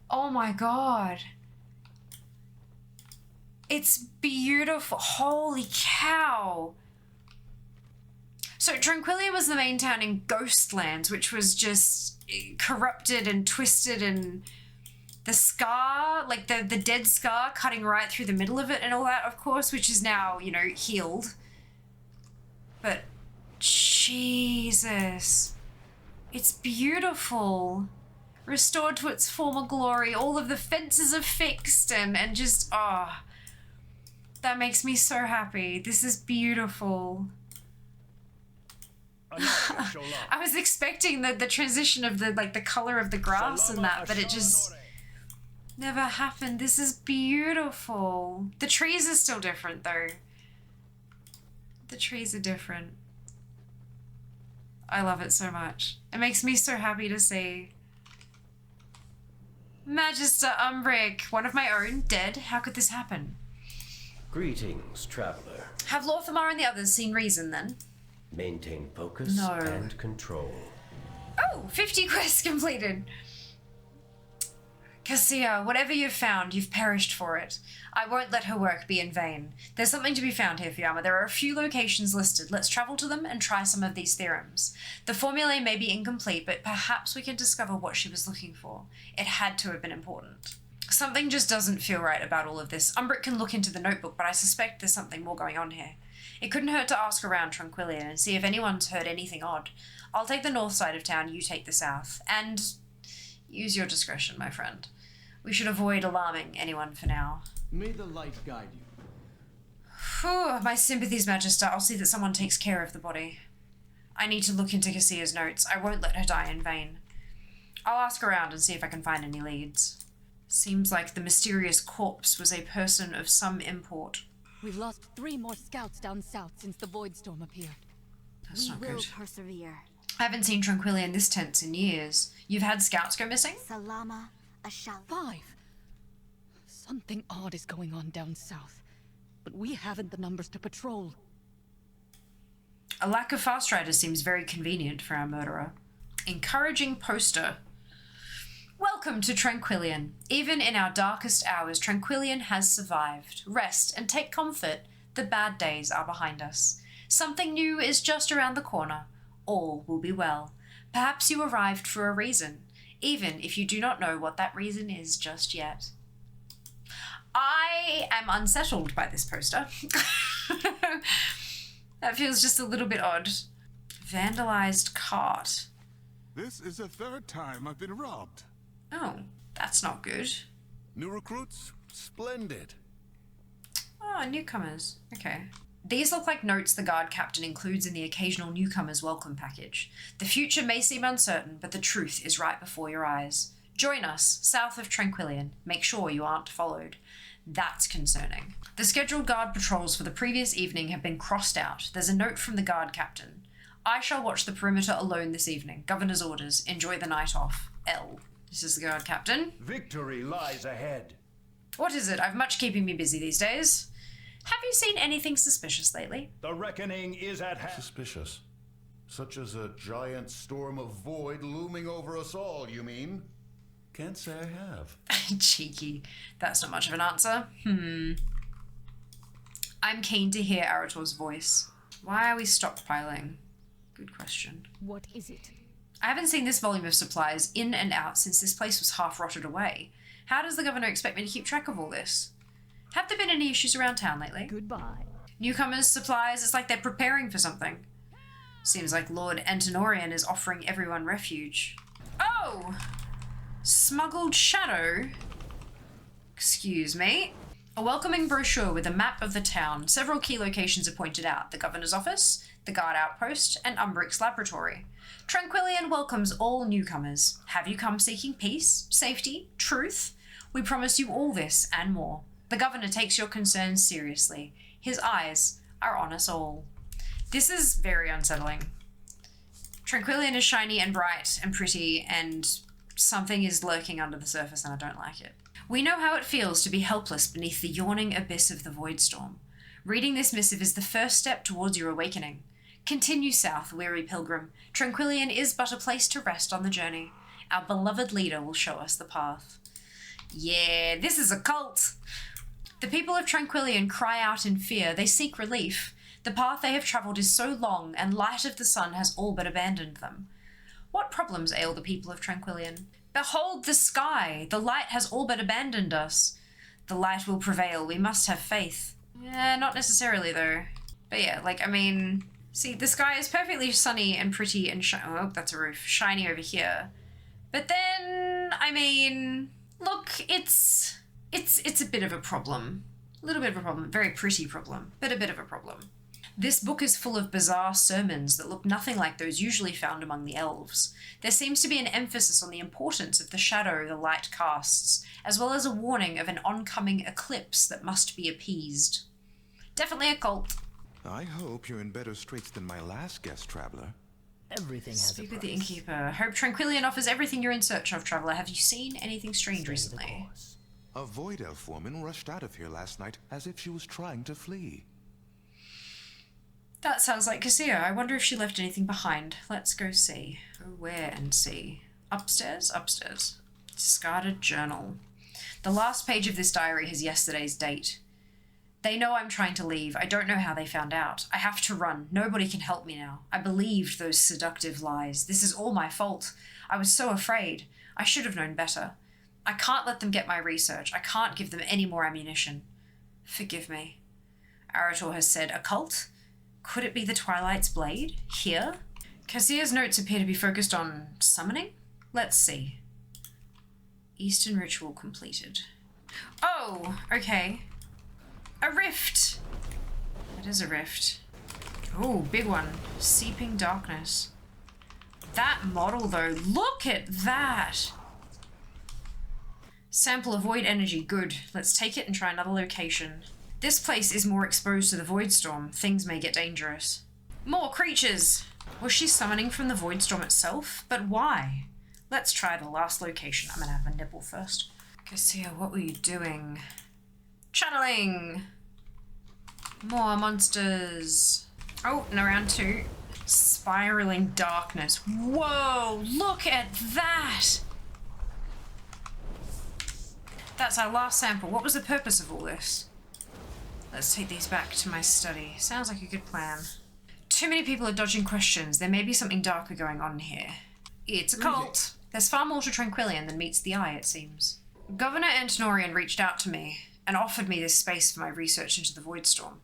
Oh my god. It's beautiful. Holy cow. So Tranquillien was the main town in Ghostlands, which was just corrupted and twisted, and the scar, like the dead scar cutting right through the middle of it and all that, of course, which is now, you know, healed. But Jesus, it's beautiful. Restored to its former glory. All of the fences are fixed and just, oh, that makes me so happy. This is beautiful. I was expecting the transition of the color of the grass and that, but it just never happened. This is beautiful. The trees are still different though. The trees are different. I love it so much. It makes me so happy to see. Magister Umbric, one of my own, dead? How could this happen? Greetings, traveler. Have Lorthamar and the others seen reason then? Maintain focus and control. Oh, 50 quests completed. Cassia, whatever you've found, you've perished for it. I won't let her work be in vain. There's something to be found here, Fiamma. There are a few locations listed. Let's travel to them and try some of these theorems. The formulae may be incomplete, but perhaps we can discover what she was looking for. It had to have been important. Something just doesn't feel right about all of this. Umbric can look into the notebook, but I suspect there's something more going on here. It couldn't hurt to ask around Tranquillien and see if anyone's heard anything odd. I'll take the north side of town, you take the south. And use your discretion, my friend. We should avoid alarming anyone for now. May the light guide you. Phew, my sympathies, Magister. I'll see that someone takes care of the body. I need to look into Cassia's notes. I won't let her die in vain. I'll ask around and see if I can find any leads. Seems like the mysterious corpse was a person of some import. We've lost 3 more scouts down south since the void storm appeared. That's not good. We will persevere. I haven't seen Tranquillien this tense in years. You've had scouts go missing? Salama Ashal. 5. Something odd is going on down south, but we haven't the numbers to patrol. A lack of fast riders seems very convenient for our murderer. Encouraging poster. Welcome to Tranquillien. Even in our darkest hours, Tranquillien has survived. Rest and take comfort. The bad days are behind us. Something new is just around the corner. All will be well. Perhaps you arrived for a reason, even if you do not know what that reason is just yet. I am unsettled by this poster. That feels just a little bit odd. Vandalized cart. This is the 3rd time I've been robbed. Oh, that's not good. New recruits? Splendid. Oh, newcomers. Okay. These look like notes the guard captain includes in the occasional newcomer's welcome package. The future may seem uncertain, but the truth is right before your eyes. Join us, south of Tranquillien. Make sure you aren't followed. That's concerning. The scheduled guard patrols for the previous evening have been crossed out. There's a note from the guard captain. I shall watch the perimeter alone this evening. Governor's orders. Enjoy the night off. L. This is the guard captain. Victory lies ahead. What is it? I've much keeping me busy these days. Have you seen anything suspicious lately? The reckoning is at hand. Suspicious? Such as a giant storm of void looming over us all, you mean? Can't say I have. Cheeky. That's not much of an answer. I'm keen to hear Arator's voice. Why are we stockpiling? Good question. What is it? I haven't seen this volume of supplies in and out since this place was half rotted away. How does the governor expect me to keep track of all this? Have there been any issues around town lately? Goodbye. Newcomers, supplies, it's like they're preparing for something. Seems like Lord Antenorian is offering everyone refuge. Oh! Smuggled shadow? Excuse me. A welcoming brochure with a map of the town. Several key locations are pointed out. The governor's office, the guard outpost, and Umbric's laboratory. Tranquillien welcomes all newcomers. Have you come seeking peace, safety, truth? We promise you all this and more. The governor takes your concerns seriously. His eyes are on us all. This is very unsettling. Tranquillien is shiny and bright and pretty, and something is lurking under the surface and I don't like it. We know how it feels to be helpless beneath the yawning abyss of the Voidstorm. Reading this missive is the first step towards your awakening. Continue south, weary pilgrim. Tranquillien is but a place to rest on the journey. Our beloved leader will show us the path. Yeah, this is a cult! The people of Tranquillien cry out in fear. They seek relief. The path they have travelled is so long, and light of the sun has all but abandoned them. What problems ail the people of Tranquillien? Behold the sky! The light has all but abandoned us. The light will prevail. We must have faith. Not necessarily, though. But yeah, see, the sky is perfectly sunny and pretty and oh, that's a roof. Shiny over here. But then, look, it's a bit of a problem. A little bit of a problem. Very pretty problem, but a bit of a problem. This book is full of bizarre sermons that look nothing like those usually found among the elves. There seems to be an emphasis on the importance of the shadow the light casts, as well as a warning of an oncoming eclipse that must be appeased. Definitely a cult. I hope you're in better straits than my last guest traveler. Everything has Speak a with the price. innkeeper. Hope Tranquillien offers everything you're in search of, traveller. Have you seen anything strange recently? A void elf woman rushed out of here last night as if she was trying to flee. That sounds like Cassia. I wonder if she left anything behind. Let's go see. Go where and see. Upstairs? Upstairs. Discarded journal. The last page of this diary has yesterday's date. They know I'm trying to leave. I don't know how they found out. I have to run. Nobody can help me now. I believed those seductive lies. This is all my fault. I was so afraid. I should have known better. I can't let them get my research. I can't give them any more ammunition. Forgive me. Arator has said, a cult? Could it be the Twilight's Blade? Here? Cassia's notes appear to be focused on summoning? Let's see. Eastern ritual completed. Oh, okay. A rift! That is a rift. Oh, big one. Seeping darkness. That model, though. Look at that! Sample of void energy. Good. Let's take it and try another location. This place is more exposed to the Voidstorm. Things may get dangerous. More creatures! Was she summoning from the Voidstorm itself? But why? Let's try the last location. I'm gonna have a nibble first. Cassia, what were you doing? Channeling! More monsters. Oh, and around 2. Spiraling darkness. Whoa! Look at that! That's our last sample. What was the purpose of all this? Let's take these back to my study. Sounds like a good plan. Too many people are dodging questions. There may be something darker going on here. It's a cult. There's far more to Tranquillien than meets the eye, it seems. Governor Antenorian reached out to me and offered me this space for my research into the Voidstorm.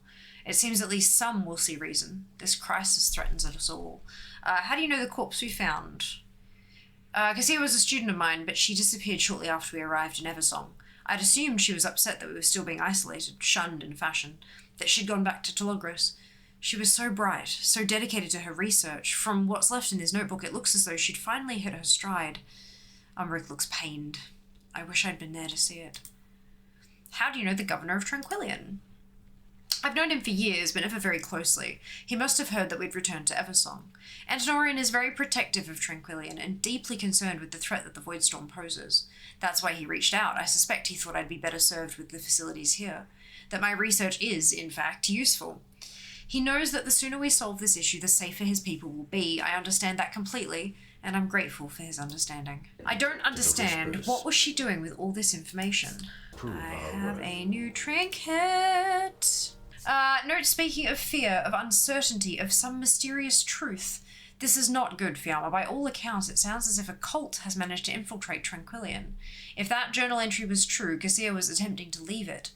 It seems at least some will see reason. This crisis threatens us all. How do you know the corpse we found? Cassia was a student of mine, but she disappeared shortly after we arrived in Eversong. I'd assumed she was upset that we were still being isolated, shunned in fashion, that she'd gone back to Telogris. She was so bright, so dedicated to her research. From what's left in this notebook, it looks as though she'd finally hit her stride. Umbric looks pained. I wish I'd been there to see it. How do you know the governor of Tranquillien? I've known him for years, but never very closely. He must have heard that we'd returned to Eversong. Antenorian is very protective of Tranquillien and deeply concerned with the threat that the Voidstorm poses. That's why he reached out. I suspect he thought I'd be better served with the facilities here. That my research is, in fact, useful. He knows that the sooner we solve this issue, the safer his people will be. I understand that completely. and I'm grateful for his understanding. I don't understand. What was she doing with all this information? I have a new trinket. Note, speaking of fear, of uncertainty, of some mysterious truth. This is not good, Fiamma. By all accounts, it sounds as if a cult has managed to infiltrate Tranquillien. If that journal entry was true, Garcia was attempting to leave it.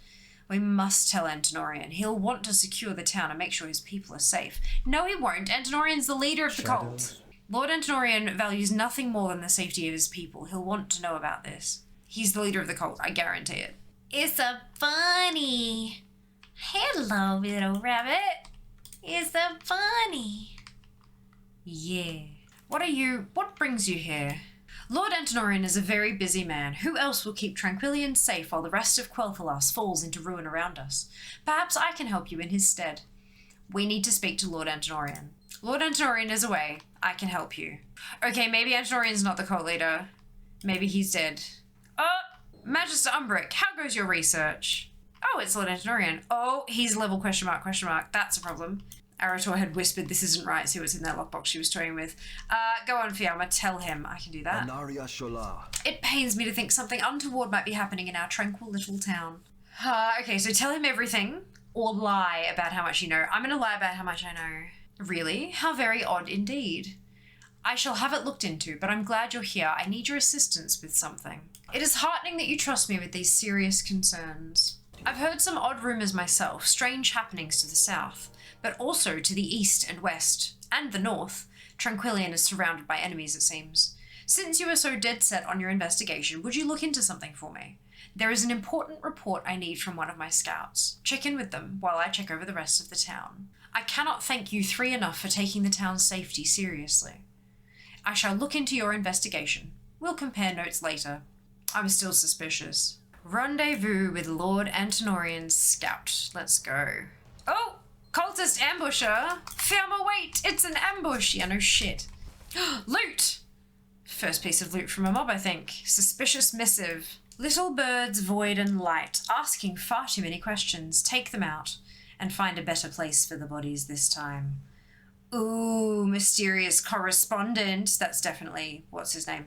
We must tell Antonorian. He'll want to secure the town and make sure his people are safe. No, he won't. Antonorian's the leader of the cult. Lord Antonorian values nothing more than the safety of his people. He'll want to know about this. He's the leader of the cult, I guarantee it. It's a bunny. Hello, little rabbit. It's a bunny. Yeah. What brings you here? Lord Antonorian is a very busy man. Who else will keep Tranquillien safe while the rest of Quel'Thalas falls into ruin around us? Perhaps I can help you in his stead. We need to speak to Lord Antonorian. Lord Antonorian is away. I can help you. Okay, maybe Antonorian's not the cult leader. Maybe he's dead. Oh, Magister Umbric, how goes your research? Oh, it's Lord Antonorian. Oh, he's level question mark. That's a problem. Arator had whispered this isn't right, see what's in that lockbox she was toying with. Go on, Fiamma, tell him I can do that. It pains me to think something untoward might be happening in our tranquil little town. Okay, so tell him everything, or lie about how much you know. I'm gonna lie about how much I know. Really? How very odd indeed. I shall have it looked into, but I'm glad you're here. I need your assistance with something. It is heartening that you trust me with these serious concerns. I've heard some odd rumours myself, strange happenings to the south, but also to the east and west, and the north. Tranquillien is surrounded by enemies, it seems. Since you are so dead set on your investigation, would you look into something for me? There is an important report I need from one of my scouts. Check in with them while I check over the rest of the town. I cannot thank you three enough for taking the town's safety seriously. I shall look into your investigation. We'll compare notes later. I'm still suspicious. Rendezvous with Lord Antonorian's scout. Let's go. Oh! Cultist ambusher! Fiamma, wait! It's an ambush! Yeah, no shit. Loot! First piece of loot from a mob, I think. Suspicious missive. Little birds, void and light, asking far too many questions. Take them out, and find a better place for the bodies this time. Ooh, mysterious correspondent. That's definitely, what's his name?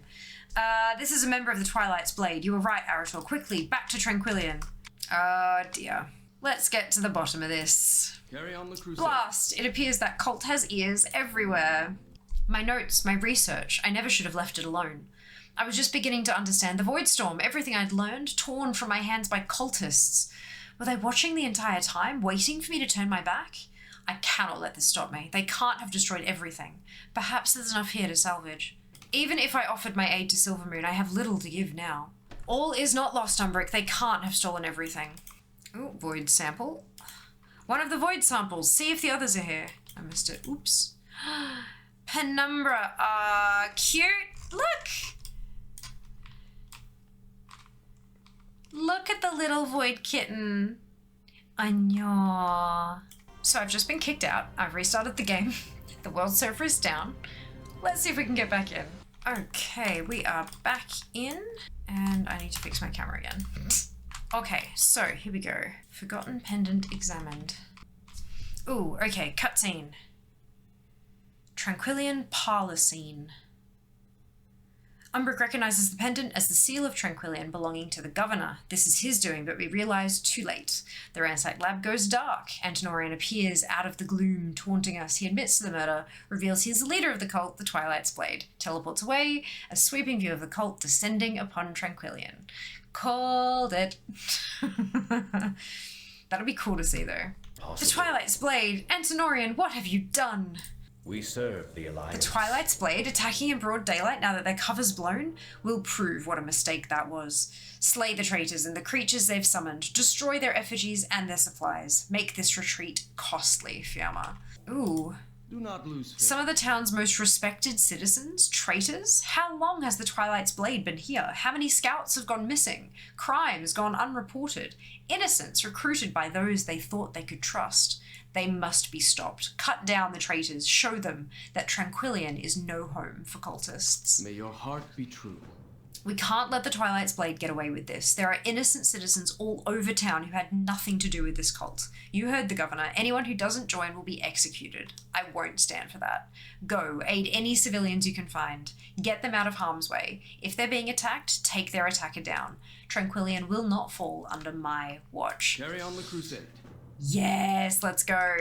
This is a member of the Twilight's Blade. You were right, Arator. Quickly, back to Tranquillien. Oh dear. Let's get to the bottom of this. Carry on the crusade. Blast! It appears that cult has ears everywhere. My notes, my research, I never should have left it alone. I was just beginning to understand the Void Storm, everything I'd learned, torn from my hands by cultists. Were they watching the entire time, waiting for me to turn my back? I cannot let this stop me. They can't have destroyed everything. Perhaps there's enough here to salvage. Even if I offered my aid to Silvermoon, I have little to give now. All is not lost, Umbric. They can't have stolen everything. Ooh, Void sample. One of the Void samples. See if the others are here. I missed it. Oops. Penumbra. Cute. Look! Look at the little Void kitten. Anya. So I've just been kicked out. I've restarted the game. The world server is down. Let's see if we can get back in. Okay, we are back in. And I need to fix my camera again. Okay, so here we go. Forgotten pendant examined. Ooh, okay, cutscene. Tranquillien parlor scene. Umbric recognizes the pendant as the seal of Tranquillien belonging to the governor. This is his doing, but we realize too late. The ransacked lab goes dark. Antonorian appears out of the gloom, taunting us. He admits to the murder, reveals he is the leader of the cult, the Twilight's Blade. Teleports away, a sweeping view of the cult descending upon Tranquillien. Called it. That'll be cool to see, though. Possible. The Twilight's Blade! Antonorian, what have you done? We serve the Alliance. The Twilight's Blade, attacking in broad daylight now that their cover's blown, will prove what a mistake that was. Slay the traitors and the creatures they've summoned. Destroy their effigies and their supplies. Make this retreat costly, Fiamma. Ooh. Do not lose faith. Some of the town's most respected citizens? Traitors? How long has the Twilight's Blade been here? How many scouts have gone missing? Crimes gone unreported? Innocents recruited by those they thought they could trust? They must be stopped. Cut down the traitors. Show them that Tranquillien is no home for cultists. May your heart be true. We can't let the Twilight's Blade get away with this. There are innocent citizens all over town who had nothing to do with this cult. You heard the governor. Anyone who doesn't join will be executed. I won't stand for that. Go, aid any civilians you can find. Get them out of harm's way. If they're being attacked, take their attacker down. Tranquillien will not fall under my watch. Carry on the crusade. Yes, let's go.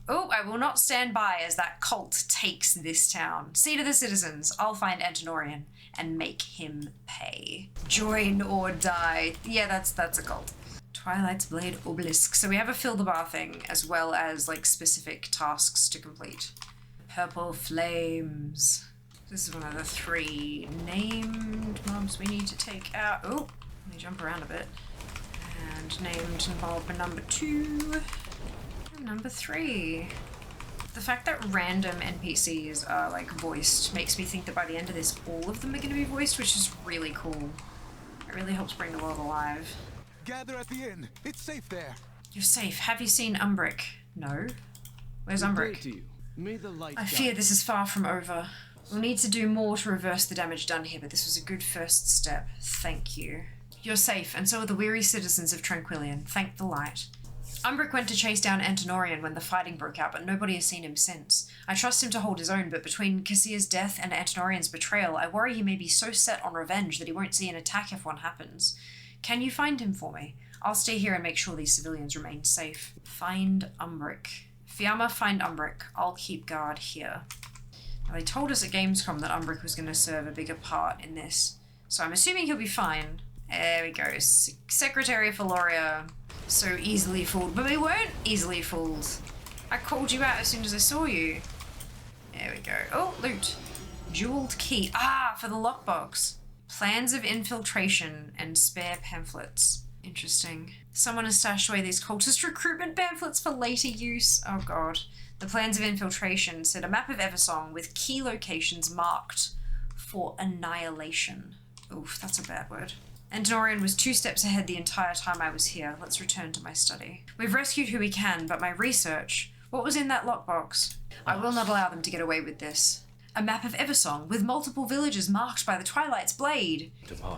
Oh, I will not stand by as that cult takes this town. See to the citizens. I'll find Antinorian and make him pay. Join or die. Yeah, that's a cult. Twilight's Blade Obelisk. So we have a fill the bar thing as well as like specific tasks to complete. Purple Flames. This is one of the 3 named mobs we need to take out. Oh, let me jump around a bit. And named mob number 2. And number 3. The fact that random NPCs are like voiced makes me think that by the end of this all of them are going to be voiced, which is really cool. It really helps bring the world alive. Gather at the inn. It's safe there. You're safe. Have you seen Umbric? No. Where's Umbric? May the light I fear this is far from over. We'll need to do more to reverse the damage done here, but this was a good first step. Thank you. You're safe, and so are the weary citizens of Tranquillien. Thank the light. Umbric went to chase down Antinorian when the fighting broke out, but nobody has seen him since. I trust him to hold his own, but between Cassia's death and Antinorian's betrayal, I worry he may be so set on revenge that he won't see an attack if one happens. Can you find him for me? I'll stay here and make sure these civilians remain safe. Find Umbric. Fiamma, find Umbric. I'll keep guard here. Now, they told us at Gamescom that Umbric was going to serve a bigger part in this, so I'm assuming he'll be fine. There we go. Secretary Faloria. So easily fooled. But we weren't easily fooled. I called you out as soon as I saw you. There we go. Oh, loot. Jeweled key. Ah, for the lockbox. Plans of infiltration and spare pamphlets. Interesting. Someone has stashed away these cultist recruitment pamphlets for later use. Oh god. The plans of infiltration said a map of Eversong with key locations marked for annihilation. Oof, that's a bad word. Antinorian was 2 steps ahead the entire time I was here. Let's return to my study. We've rescued who we can, but my research... What was in that lockbox? I will not allow them to get away with this. A map of Eversong, with multiple villages marked by the Twilight's Blade.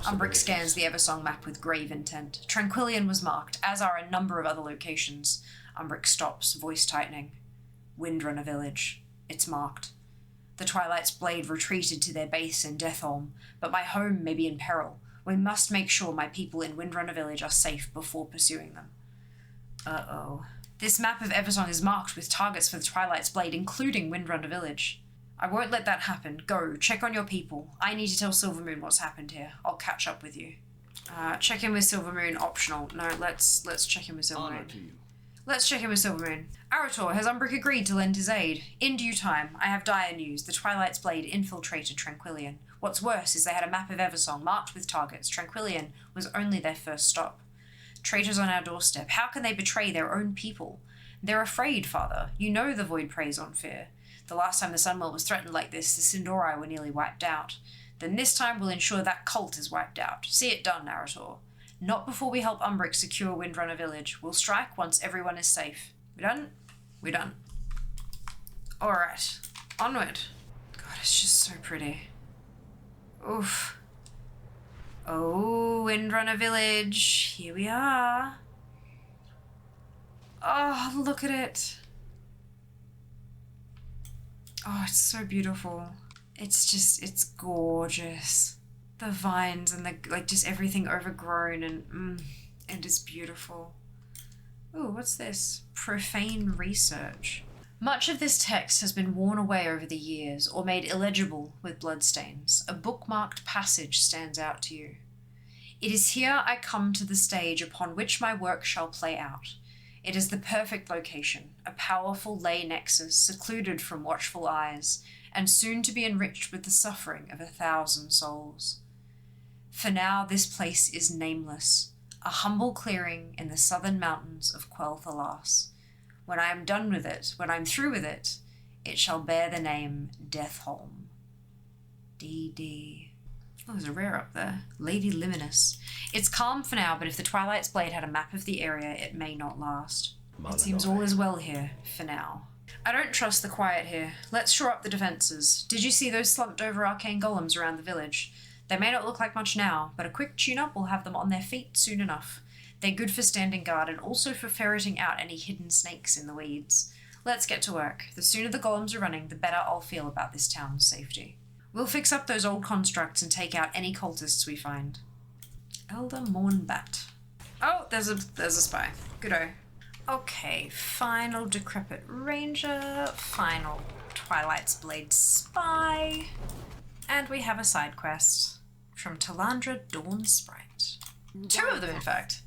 Umbric scans the Eversong map with grave intent. Tranquillien was marked, as are a number of other locations. Umbric stops, voice tightening. Windrunner Village. It's marked. The Twilight's Blade retreated to their base in Deathholm, but my home may be in peril. We must make sure my people in Windrunner Village are safe before pursuing them. Uh-oh. This map of Eversong is marked with targets for the Twilight's Blade, including Windrunner Village. I won't let that happen. Go, check on your people. I need to tell Silvermoon what's happened here. I'll catch up with you. Check in with Silvermoon, optional. No, let's check in with Silvermoon. Let's check in with Silvermoon. Arator, has Umbric agreed to lend his aid? In due time, I have dire news. The Twilight's Blade infiltrated Tranquillien. What's worse is they had a map of Eversong marked with targets. Tranquillien was only their first stop. Traitors on our doorstep. How can they betray their own people? They're afraid, Father. You know the Void preys on fear. The last time the Sunwell was threatened like this, the Sindori were nearly wiped out. Then this time we'll ensure that cult is wiped out. See it done, Arator. Not before we help Umbric secure Windrunner Village. We'll strike once everyone is safe. We done? We done. Alright. Onward. God, it's just so pretty. Oof. Oh, Windrunner Village. Here we are. Oh, look at it. Oh, it's so beautiful. It's gorgeous. The vines and just everything overgrown and it is beautiful. Ooh, what's this? Profane research. Much of this text has been worn away over the years or made illegible with bloodstains. A bookmarked passage stands out to you. It is here I come to the stage upon which my work shall play out. It is the perfect location, a powerful lay nexus secluded from watchful eyes, and soon to be enriched with the suffering of 1,000 souls. For now this place is nameless, a humble clearing in the southern mountains of Quel'Thalas. When I am done with it, when I'm through with it, it shall bear the name Deathholm. D.D. Oh, there's a rare up there. Lady Liminus. It's calm for now, but if the Twilight's Blade had a map of the area, it may not last. It seems all is well here, for now. I don't trust the quiet here. Let's shore up the defences. Did you see those slumped over arcane golems around the village? They may not look like much now, but a quick tune-up will have them on their feet soon enough. They're good for standing guard and also for ferreting out any hidden snakes in the weeds. Let's get to work. The sooner the golems are running, the better I'll feel about this town's safety. We'll fix up those old constructs and take out any cultists we find. Elder Mornbat. Oh, there's a spy. Good-o. Okay, final Decrepit Ranger, final Twilight's Blade Spy, and we have a side quest from Talandra Dawn Sprite. 2 of them, in fact.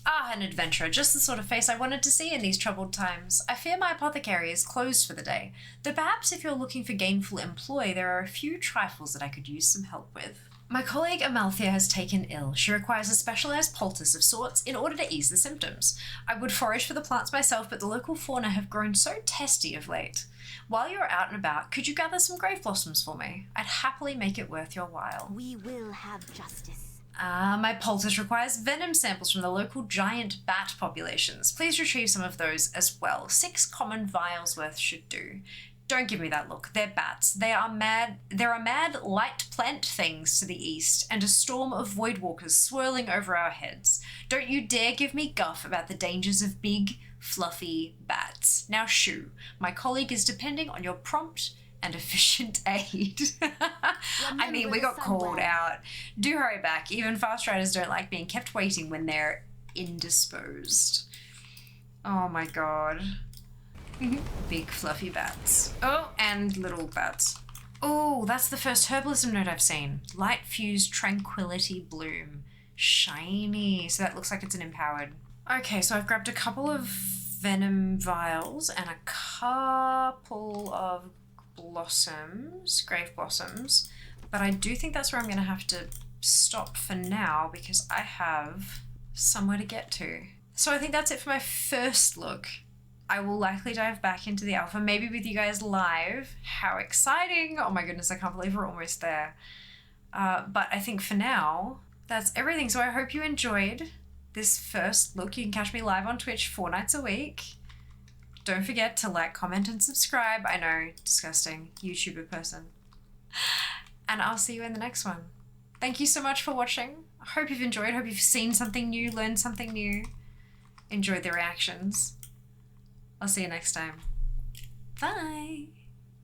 Ah, an adventurer, just the sort of face I wanted to see in these troubled times. I fear my apothecary is closed for the day, though perhaps if you're looking for gainful employ, there are a few trifles that I could use some help with. My colleague Amalthea has taken ill. She requires a specialised poultice of sorts in order to ease the symptoms. I would forage for the plants myself, but the local fauna have grown so testy of late. While you're out and about, could you gather some grave blossoms for me? I'd happily make it worth your while. We will have justice. My poultice requires venom samples from the local giant bat populations. Please retrieve some of those as well. 6 common vials worth should do. Don't give me that look. They're bats. There are mad light plant things to the east, and a storm of voidwalkers swirling over our heads. Don't you dare give me guff about the dangers of big, fluffy bats. Now shoo. My colleague is depending on your prompt and efficient aid. I mean, we got called out. Do hurry back. Even fast riders don't like being kept waiting when they're indisposed. Oh my god. Big fluffy bats. Oh, and little bats. Oh, that's the first herbalism note I've seen. Light fused tranquility bloom. Shiny. So that looks like it's an empowered. Okay, so I've grabbed a couple of venom vials and a couple of blossoms, grave blossoms, but I do think that's where I'm going to have to stop for now because I have somewhere to get to. So I think that's it for my first look. I will likely dive back into the alpha, maybe with you guys live. How exciting! Oh my goodness, I can't believe we're almost there. But I think for now, that's everything. So I hope you enjoyed this first look. You can catch me live on Twitch 4 nights a week. Don't forget to like, comment, and subscribe. I know, disgusting YouTuber person. And I'll see you in the next one. Thank you so much for watching. I hope you've enjoyed. Hope you've seen something new, learned something new, enjoyed the reactions. I'll see you next time. Bye.